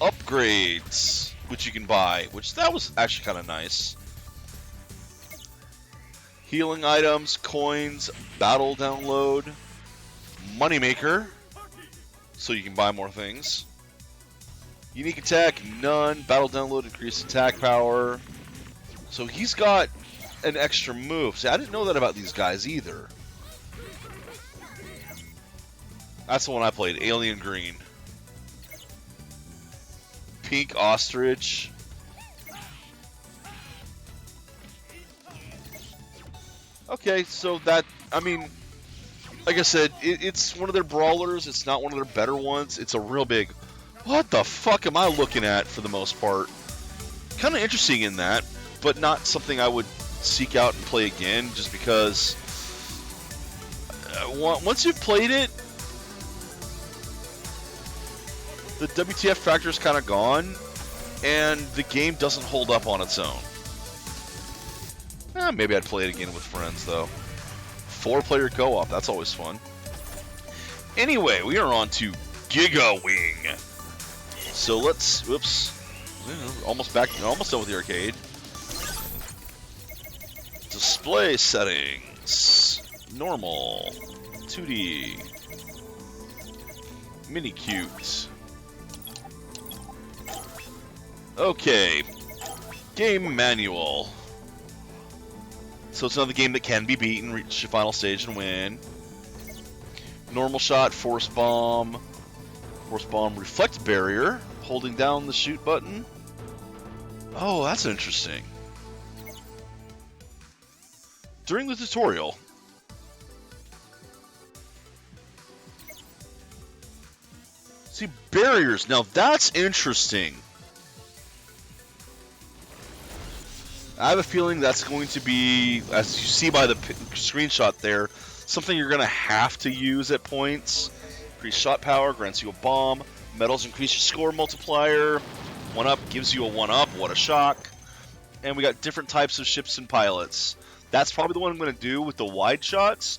upgrades, which you can buy, which that was actually kind of nice. Healing items, coins, battle download, moneymaker, so you can buy more things. Unique attack, none. Battle download, increased attack power. So he's got an extra move. See, I didn't know that about these guys either. That's the one I played, Alien Green. Pink Ostrich. Okay, so that, I mean, like I said, it's one of their brawlers. It's not one of their better ones. It's a real big... What the fuck am I looking at for the most part? Kind of interesting in that, but not something I would seek out and play again just because once you've played it, the WTF factor is kind of gone and the game doesn't hold up on its own. Maybe I'd play it again with friends though. 4-player co-op, that's always fun. Anyway, we are on to Giga Wing. So let's, whoops, almost done with the arcade. Display settings, normal, 2D, mini cute. Okay, game manual. So it's another game that can be beaten, reach the final stage and win. Normal shot, force bomb, reflect barrier, holding down the shoot button. Oh, that's interesting. During the tutorial, see barriers. Now that's interesting. I have a feeling that's going to be, as you see by the screenshot there, something you're going to have to use at points. Increased shot power grants you a bomb. Medals increase your score multiplier. 1-up gives you a 1-up. What a shock. And we got different types of ships and pilots. That's probably the one I'm going to do with the wide shots.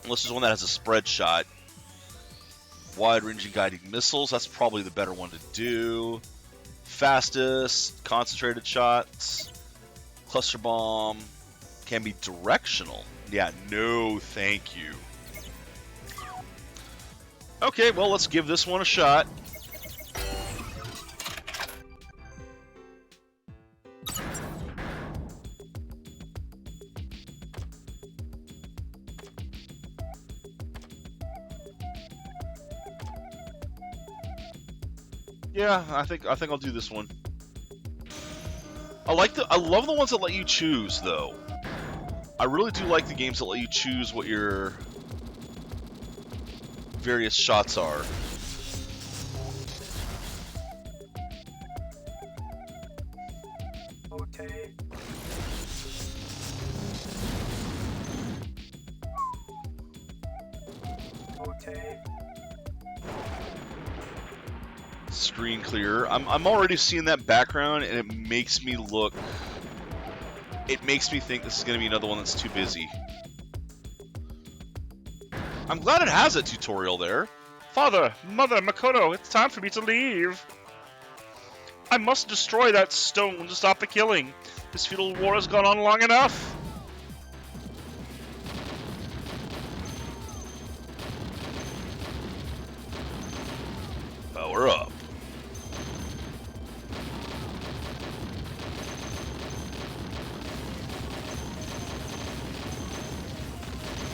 Unless there's one that has a spread shot. Wide-ranging guiding missiles. That's probably the better one to do. Fastest. Concentrated shots. Cluster bomb. Can be directional. Yeah, no thank you. Okay, well, let's give this one a shot. Yeah, I think I'll do this one. I love the ones that let you choose, though. I really do like the games that let you choose what your various shots are. Okay. Okay. Screen clear. I'm already seeing that background, and it makes me look. It makes me think this is going to be another one that's too busy. I'm glad it has a tutorial there. Father, Mother, Makoto, it's time for me to leave. I must destroy that stone to stop the killing. This feudal war has gone on long enough. Power up.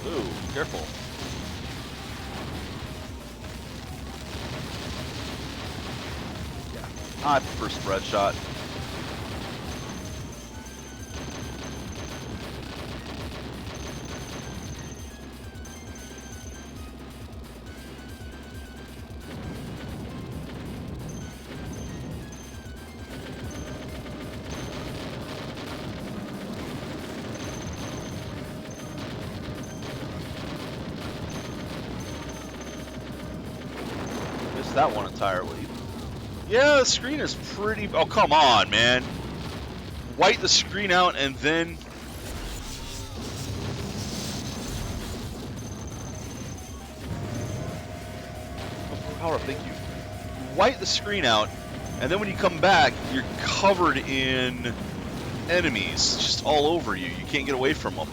Ooh, careful. I prefer spread shot. Missed that one entirely. Yeah, the screen is pretty... Oh, come on, man. White the screen out and then... Power up, thank you. White the screen out, and then when you come back, you're covered in enemies just all over you. You can't get away from them.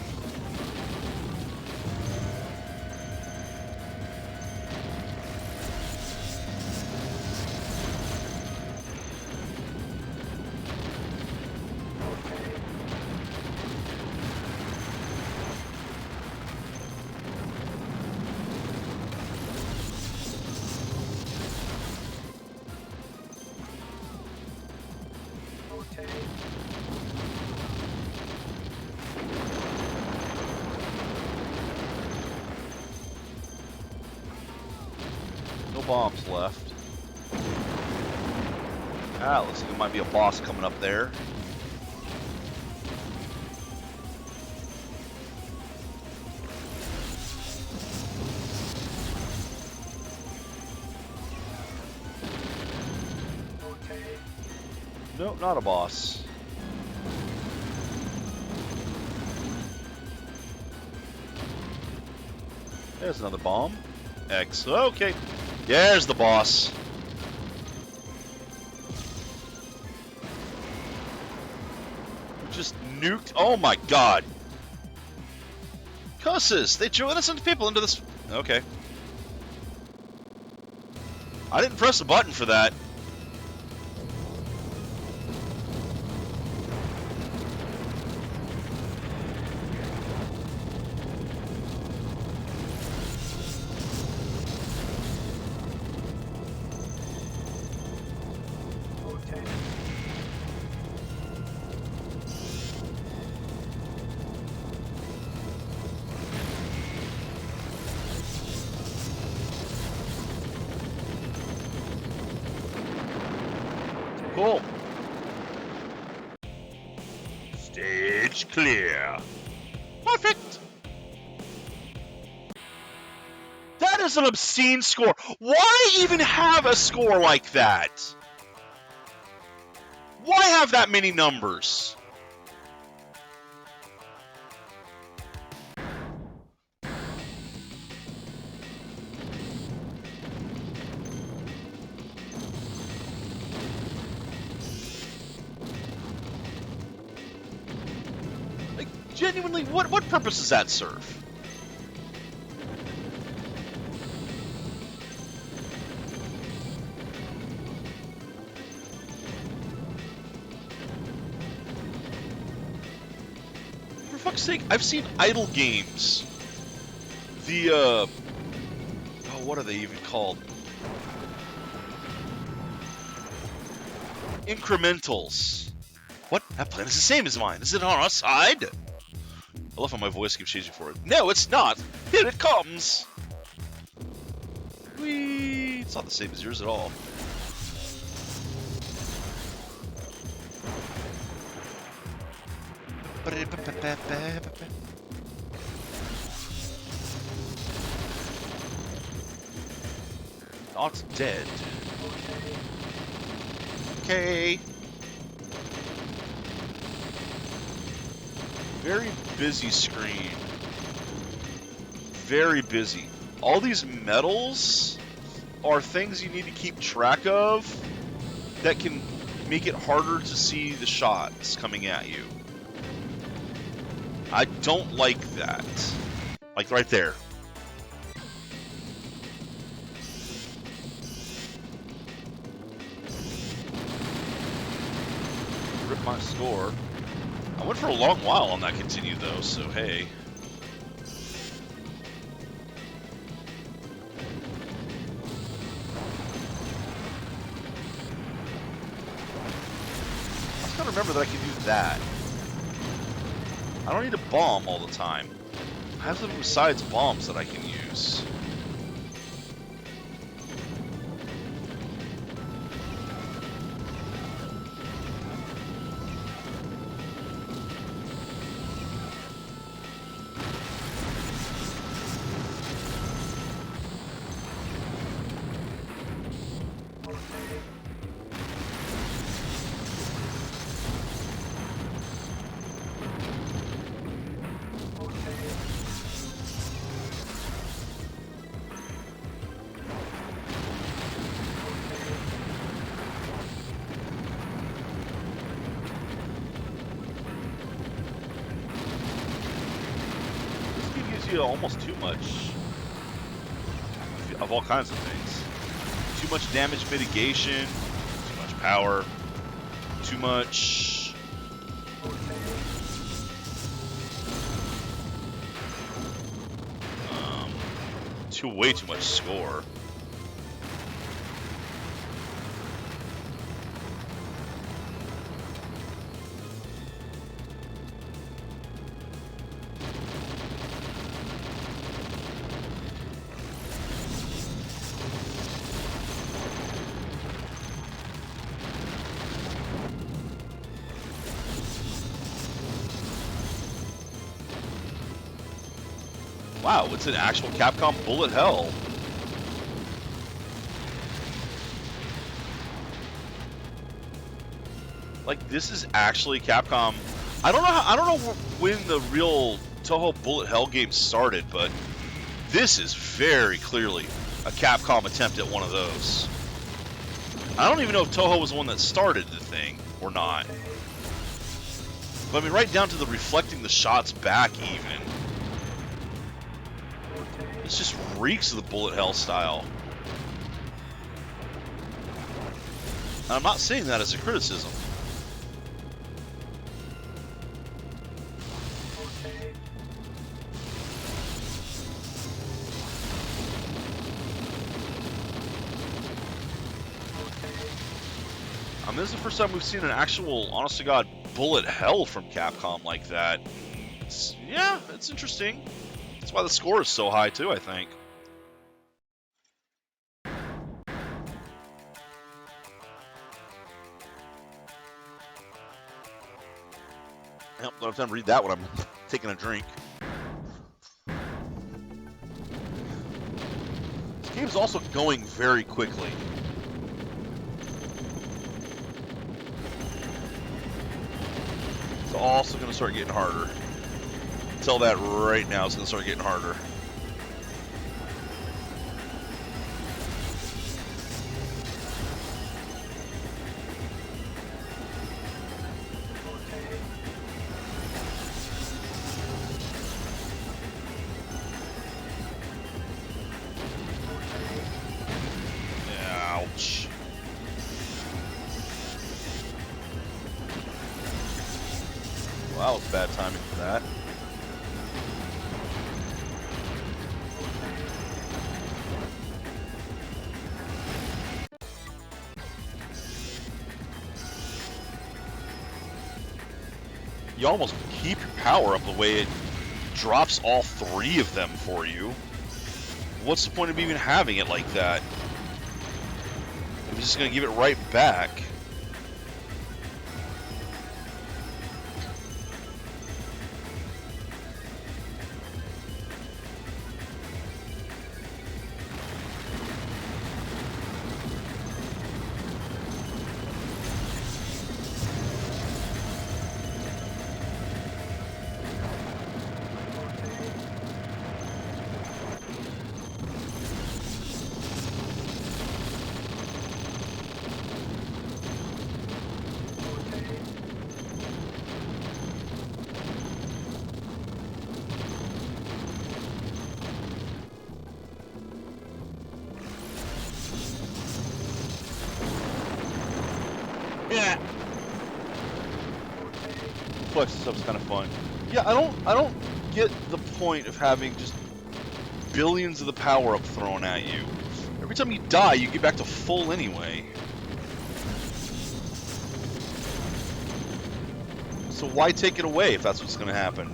No bombs left. Ah, looks like there might be a boss coming up there. Nope, not a boss. There's another bomb. X. Okay. There's the boss. Just nuked. Oh my god. Cusses! They drew innocent people into this. Okay. I didn't press a button for that. Cool. Stage clear. Perfect. That is an obscene score. Why even have a score like that? Why have that many numbers? Like, genuinely, what purpose does that serve? For fuck's sake, I've seen idle games. The, oh, what are they even called? Incrementals. What? That planet is the same as mine. Is it on our side? I love how my voice keeps changing for it. No, it's not. Here it comes. Whee! It's not the same as yours at all. Not dead. Okay. Very busy screen. Very busy. All these medals are things you need to keep track of that can make it harder to see the shots coming at you. I don't like that. Like right there. Rip my score. I went for a long while on that continue though, so hey. gotta remember that I can do that. I don't need a bomb all the time. I have something besides bombs that I can use. Almost too much of all kinds of things. Too much damage mitigation, too much power, too much... way too much score. Wow, it's an actual Capcom bullet hell. Like, this is actually Capcom. I don't know when the real Toho bullet hell game started, but this is very clearly a Capcom attempt at one of those. I don't even know if Toho was the one that started the thing or not. But I mean, right down to the reflecting the shots back even. It just reeks of the bullet hell style. And I'm not saying that as a criticism. I mean, this is the first time we've seen an actual, honest to God, bullet hell from Capcom like that. Yeah, it's interesting. That's why the score is so high too, I think. Yep, don't have time to read that when I'm taking a drink. This game's also going very quickly. It's also going to start getting harder. Tell that right now, it's going to start getting harder. Ouch. Wow, it's bad timing for that. You almost keep your power up the way it drops all three of them for you. What's the point of even having it like that? If it's just going to give it right back. Yeah. Flex stuff's kind of fun. Yeah, I don't get the point of having just billions of the power up thrown at you. Every time you die, you get back to full anyway. So why take it away if that's what's going to happen?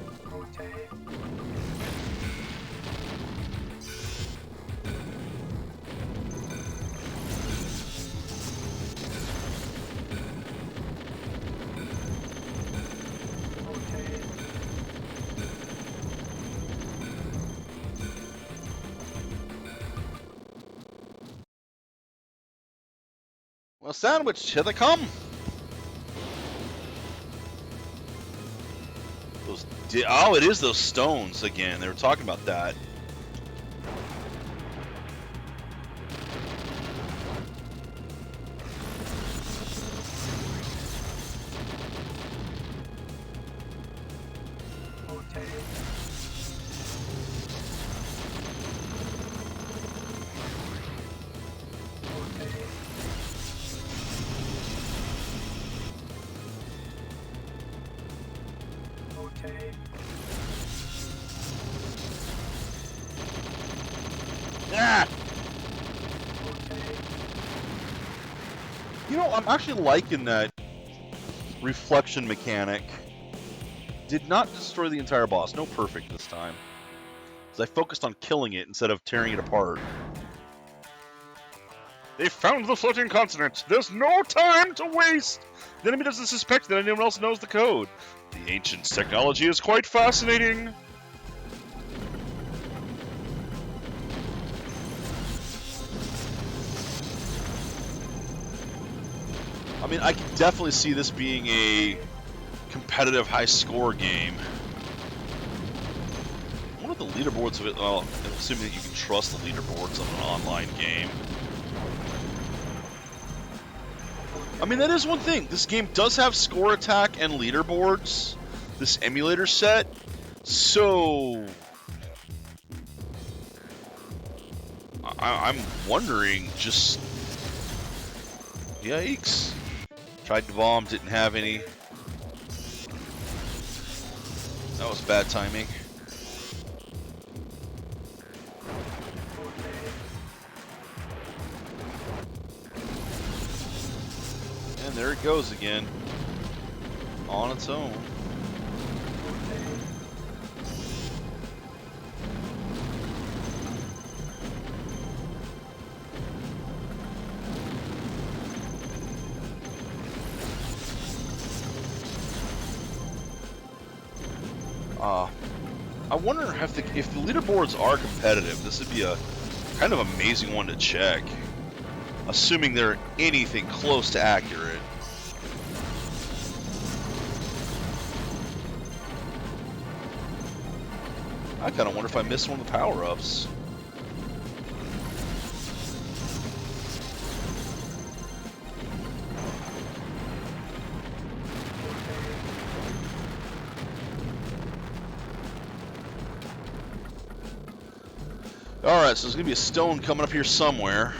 Well, sandwich, here they come. Oh, it is those stones again. They were talking about that. Ah! You know, I'm actually liking that reflection mechanic. Did not destroy the entire boss. No perfect this time. Because I focused on killing it instead of tearing it apart. They found the floating continent. There's no time to waste. The enemy doesn't suspect that anyone else knows the code. The ancient's technology is quite fascinating. I mean, I can definitely see this being a competitive high-score game. One of the leaderboards of it, well, assuming that you can trust the leaderboards of an online game. I mean, that is one thing. This game does have score attack and leaderboards, this emulator set, so I'm wondering, just, yikes. Tried to bomb, didn't have any. That was bad timing. And there it goes again. On its own. I wonder if the leaderboards are competitive, this would be a kind of amazing one to check. Assuming they're anything close to accurate. I kind of wonder if I missed one of the power-ups. Alright, so there's going to be a stone coming up here somewhere.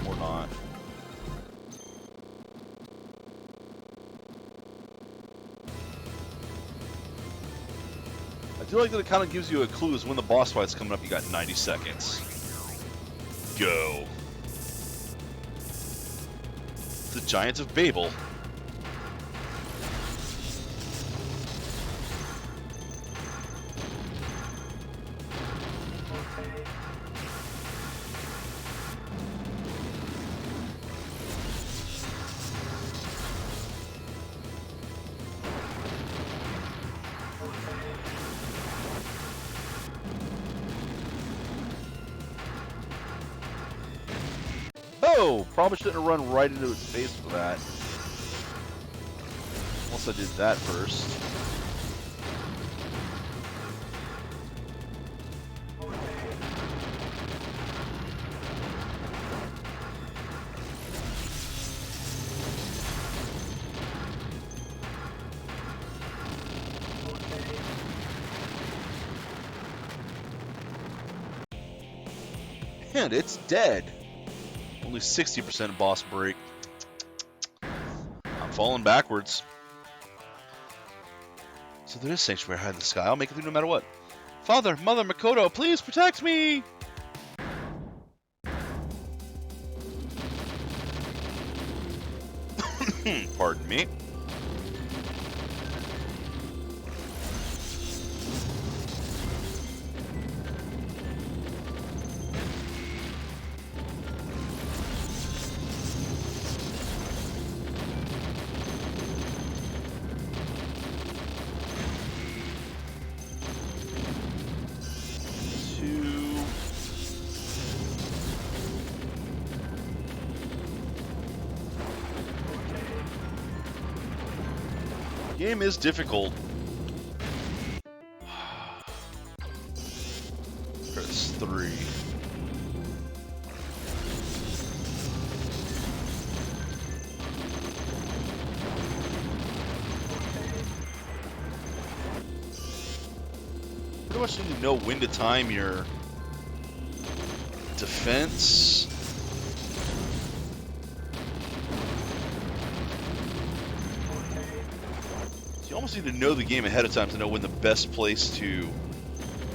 Or not. I do like that it kind of gives you a clue as when the boss fight's coming up. You got 90 seconds. Go. The Giants of Babel. Oh, probably shouldn't have run right into its face for that. Unless I did that first. And it's dead. Only 60% boss break. I'm falling backwards. So there is sanctuary high in the sky. I'll make it through no matter what. Father, Mother, Makoto, please protect me! Pardon me. Game is difficult. Press 3. Pretty much need to know when to time your defense. You almost need to know the game ahead of time to know when the best place to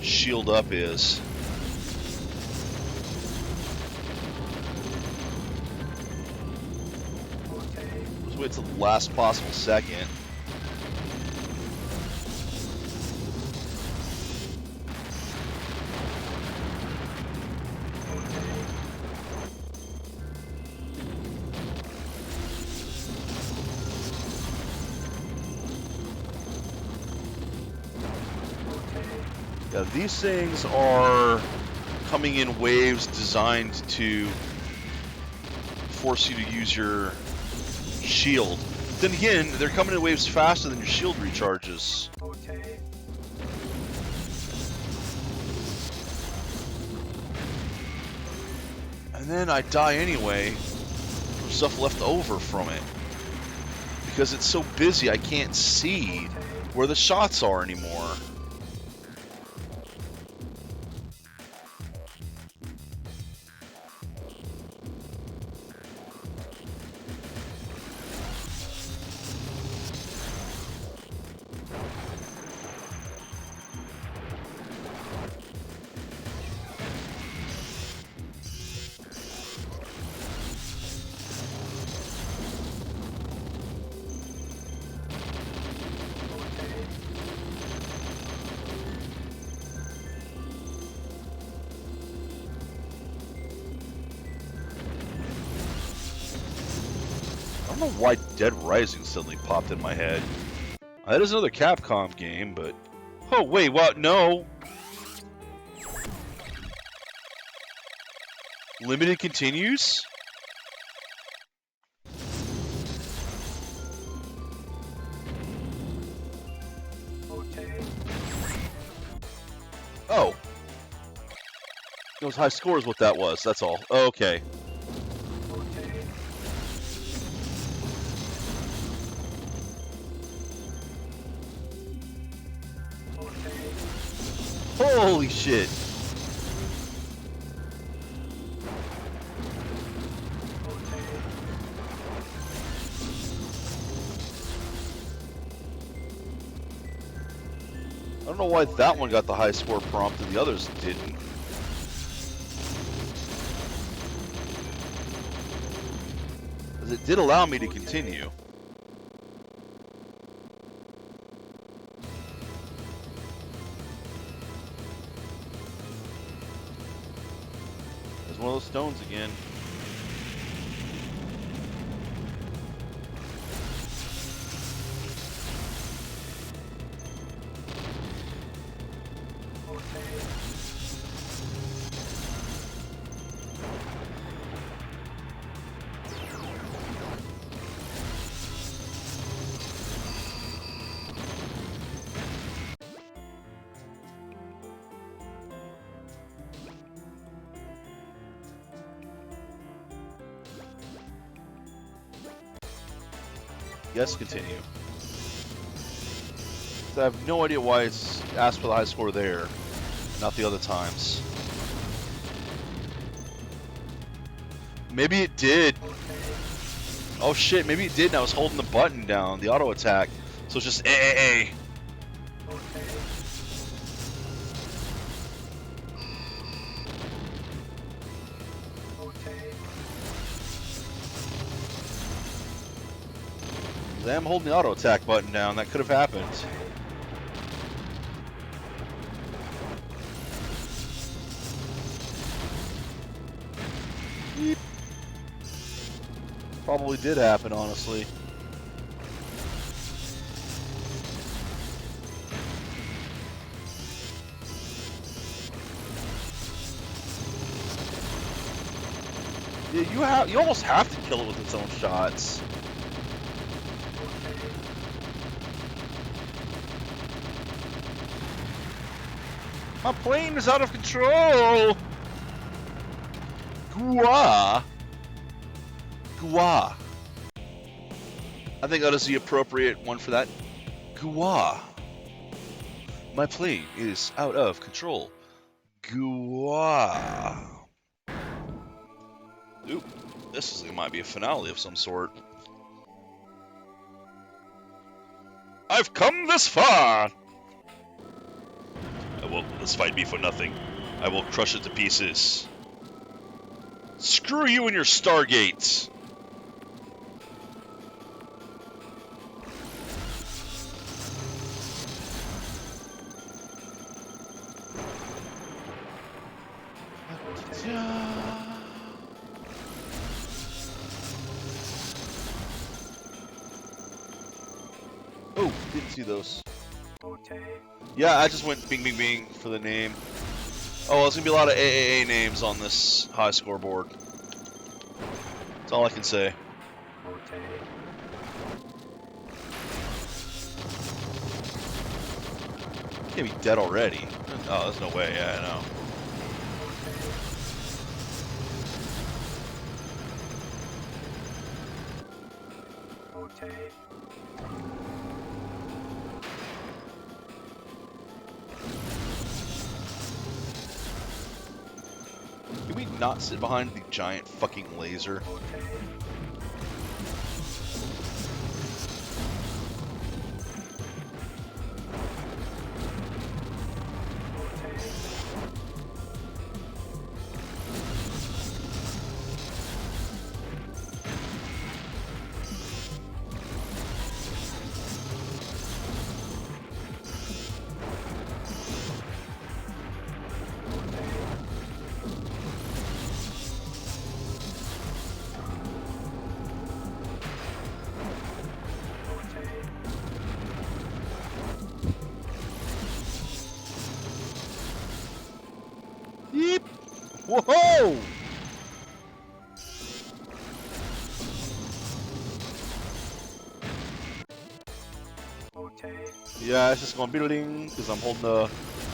shield up is. Let's wait till the last possible second. Yeah, these things are coming in waves designed to force you to use your shield. Then again, they're coming in waves faster than your shield recharges. And then I die anyway from stuff left over from it. Because it's so busy, I can't see where the shots are anymore. I don't know why Dead Rising suddenly popped in my head. That is another Capcom game, but... Oh, wait, what? No! Limited continues? Oh. Those high scores, what that was, that's all. Okay. Holy shit! I don't know why that one got the high score prompt and the others didn't. Because it did allow me to continue. There's one of those stones again. Yes, continue. So I have no idea why it's asked for the high score there, not the other times. Maybe it did. Oh shit, maybe it did and I was holding the button down, the auto attack. So it's just A. I'm holding the auto attack button down. That could have happened. Yeep. Probably did happen, honestly. Yeah, you almost have to kill it with its own shots. My plane is out of control! Gua. Gua. I think that is the appropriate one for that. Gua. My plane is out of control. Gua. Oop. Might be a finale of some sort. I've come this far! I won't let this fight be for nothing. I will crush it to pieces. Screw you and your Stargate! Oh, didn't see those. Yeah, I just went bing bing bing for the name. Oh, there's gonna be a lot of AAA names on this high scoreboard. That's all I can say. Can't be dead already. Oh, there's no way. Yeah, I know. Can we not sit behind the giant fucking laser? Yeep! Whoa! Yeah, it's just going bing because I'm holding the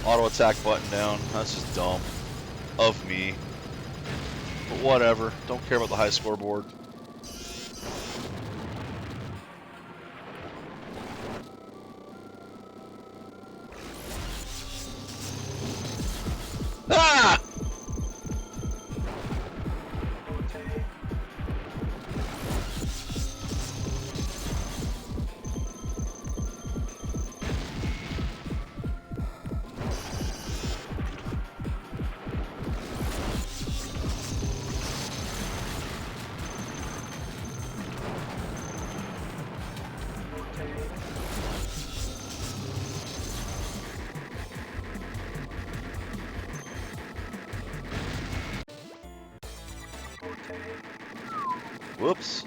auto attack button down. That's just dumb of me. But whatever. Don't care about the high scoreboard. Ah! Whoops.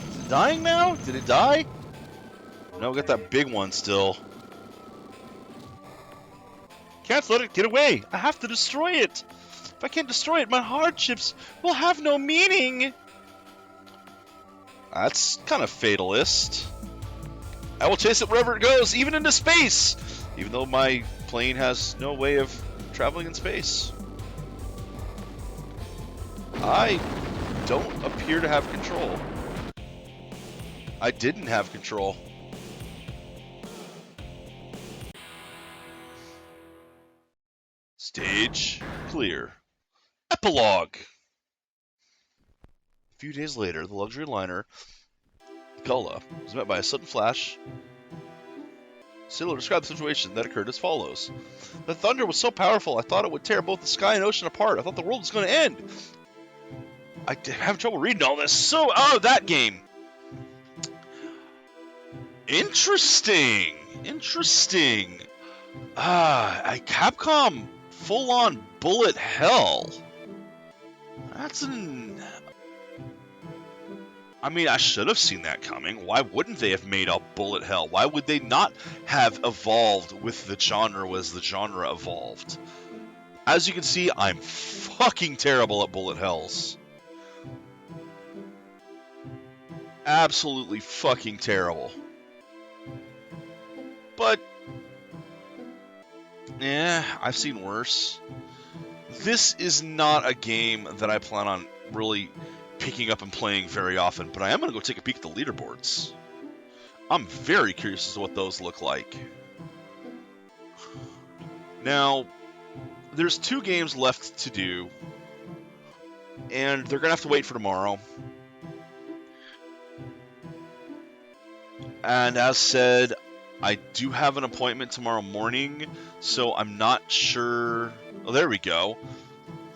Is it dying now? Did it die? No, we got that big one still. Can't let it get away! I have to destroy it! If I can't destroy it, my hardships will have no meaning! That's kind of fatalist. I will chase it wherever it goes, even into space! Even though my plane has no way of traveling in space. I don't appear to have control. I didn't have control. Stage clear. Epilogue. A few days later, the luxury liner Gullah was met by a sudden flash. Sailor described the situation that occurred as follows. The thunder was so powerful, I thought it would tear both the sky and ocean apart. I thought the world was going to end. I have trouble reading all this. So, oh, that game. Interesting. Interesting. Capcom full-on bullet hell. That's an... I mean, I should have seen that coming. Why wouldn't they have made a bullet hell? Why would they not have evolved with the genre as the genre evolved? As you can see, I'm fucking terrible at bullet hells. Absolutely fucking terrible. But, I've seen worse. This is not a game that I plan on really picking up and playing very often, but I am going to go take a peek at the leaderboards. I'm very curious as to what those look like. Now, there's 2 games left to do, and they're going to have to wait for tomorrow. And as said, I do have an appointment tomorrow morning, so I'm not sure... Oh, there we go.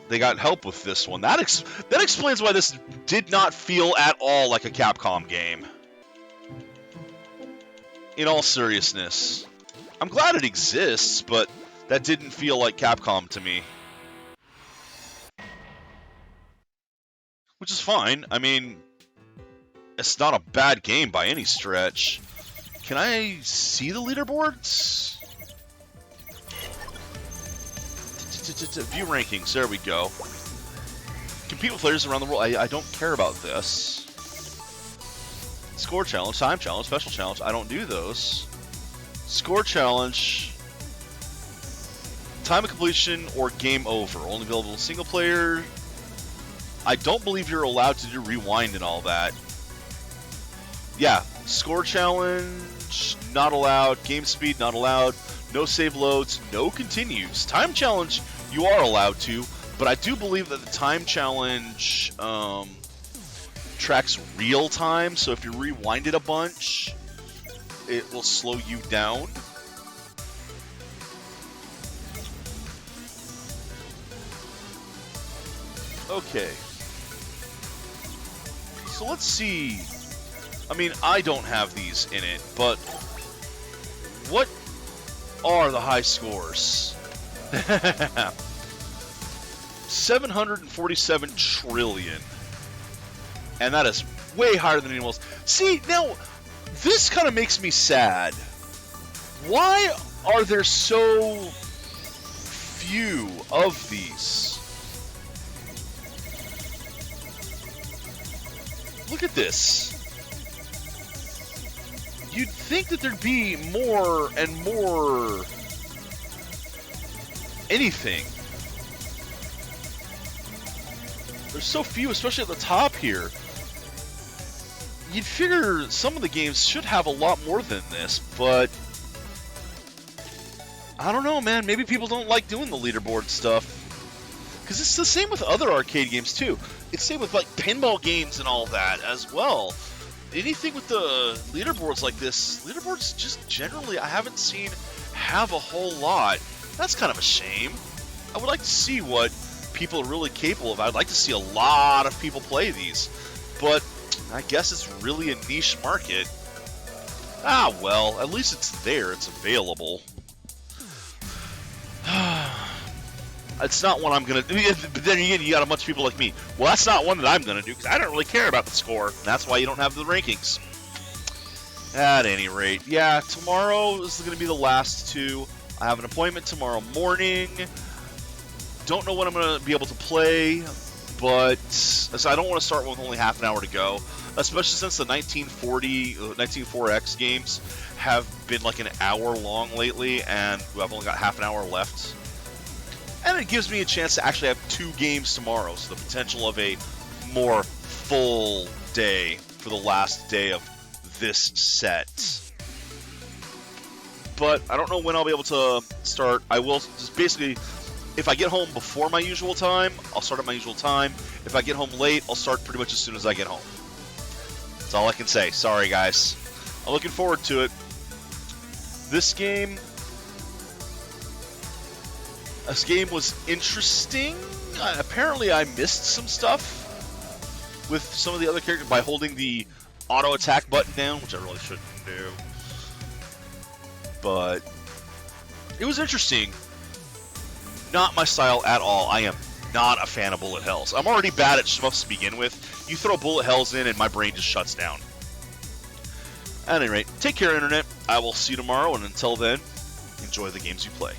They got help with this one. That explains why this did not feel at all like a Capcom game. In all seriousness. I'm glad it exists, but that didn't feel like Capcom to me. Which is fine. I mean, it's not a bad game by any stretch. Can I see the leaderboards? View rankings, there we go. Compete with players around the world. I don't care about this. Score challenge, time challenge, special challenge. I don't do those. Score challenge. Time of completion or game over. Only available in single player. I don't believe you're allowed to do rewind and all that. Yeah, score challenge, not allowed. Game speed, not allowed. No save loads, no continues. Time challenge, you are allowed to, but I do believe that the time challenge tracks real time, so if you rewind it a bunch, it will slow you down. Okay. So let's see. I mean, I don't have these in it, but what are the high scores? 747 trillion. And that is way higher than anyone else. See, now, this kind of makes me sad. Why are there so few of these? Look at this. You'd think that there'd be more and more anything. There's so few, especially at the top here. You'd figure some of the games should have a lot more than this, but I don't know, man. Maybe people don't like doing the leaderboard stuff. Because it's the same with other arcade games, too. It's the same with, like, pinball games and all that as well. Anything with the leaderboards like this, leaderboards just generally, I haven't seen have a whole lot. That's kind of a shame. I would like to see what people are really capable of. I'd like to see a lot of people play these. But I guess it's really a niche market. Ah, well, at least it's there. It's available. It's not one I'm going to do. But then again, you got a bunch of people like me. Well, that's not one that I'm going to do because I don't really care about the score. That's why you don't have the rankings. At any rate, yeah, tomorrow is going to be the last 2. I have an appointment tomorrow morning. Don't know when I'm going to be able to play, but so I don't want to start with only half an hour to go, especially since the 1940, 1904X games have been like an hour long lately, and I've only got half an hour left. And it gives me a chance to actually have 2 games tomorrow, so the potential of a more full day for the last day of this set. But I don't know when I'll be able to start. I will just basically if I get home before my usual time, I'll start at my usual time. If I get home late, I'll start pretty much as soon as I get home. That's all I can say. Sorry, guys. I'm looking forward to it. This game was interesting. Apparently, I missed some stuff with some of the other characters by holding the auto attack button down, which I really shouldn't do. But it was interesting. Not my style at all. I am not a fan of bullet hells. I'm already bad at shmups to begin with. You throw bullet hells in and my brain just shuts down. At any rate, take care, Internet. I will see you tomorrow, and until then, enjoy the games you play.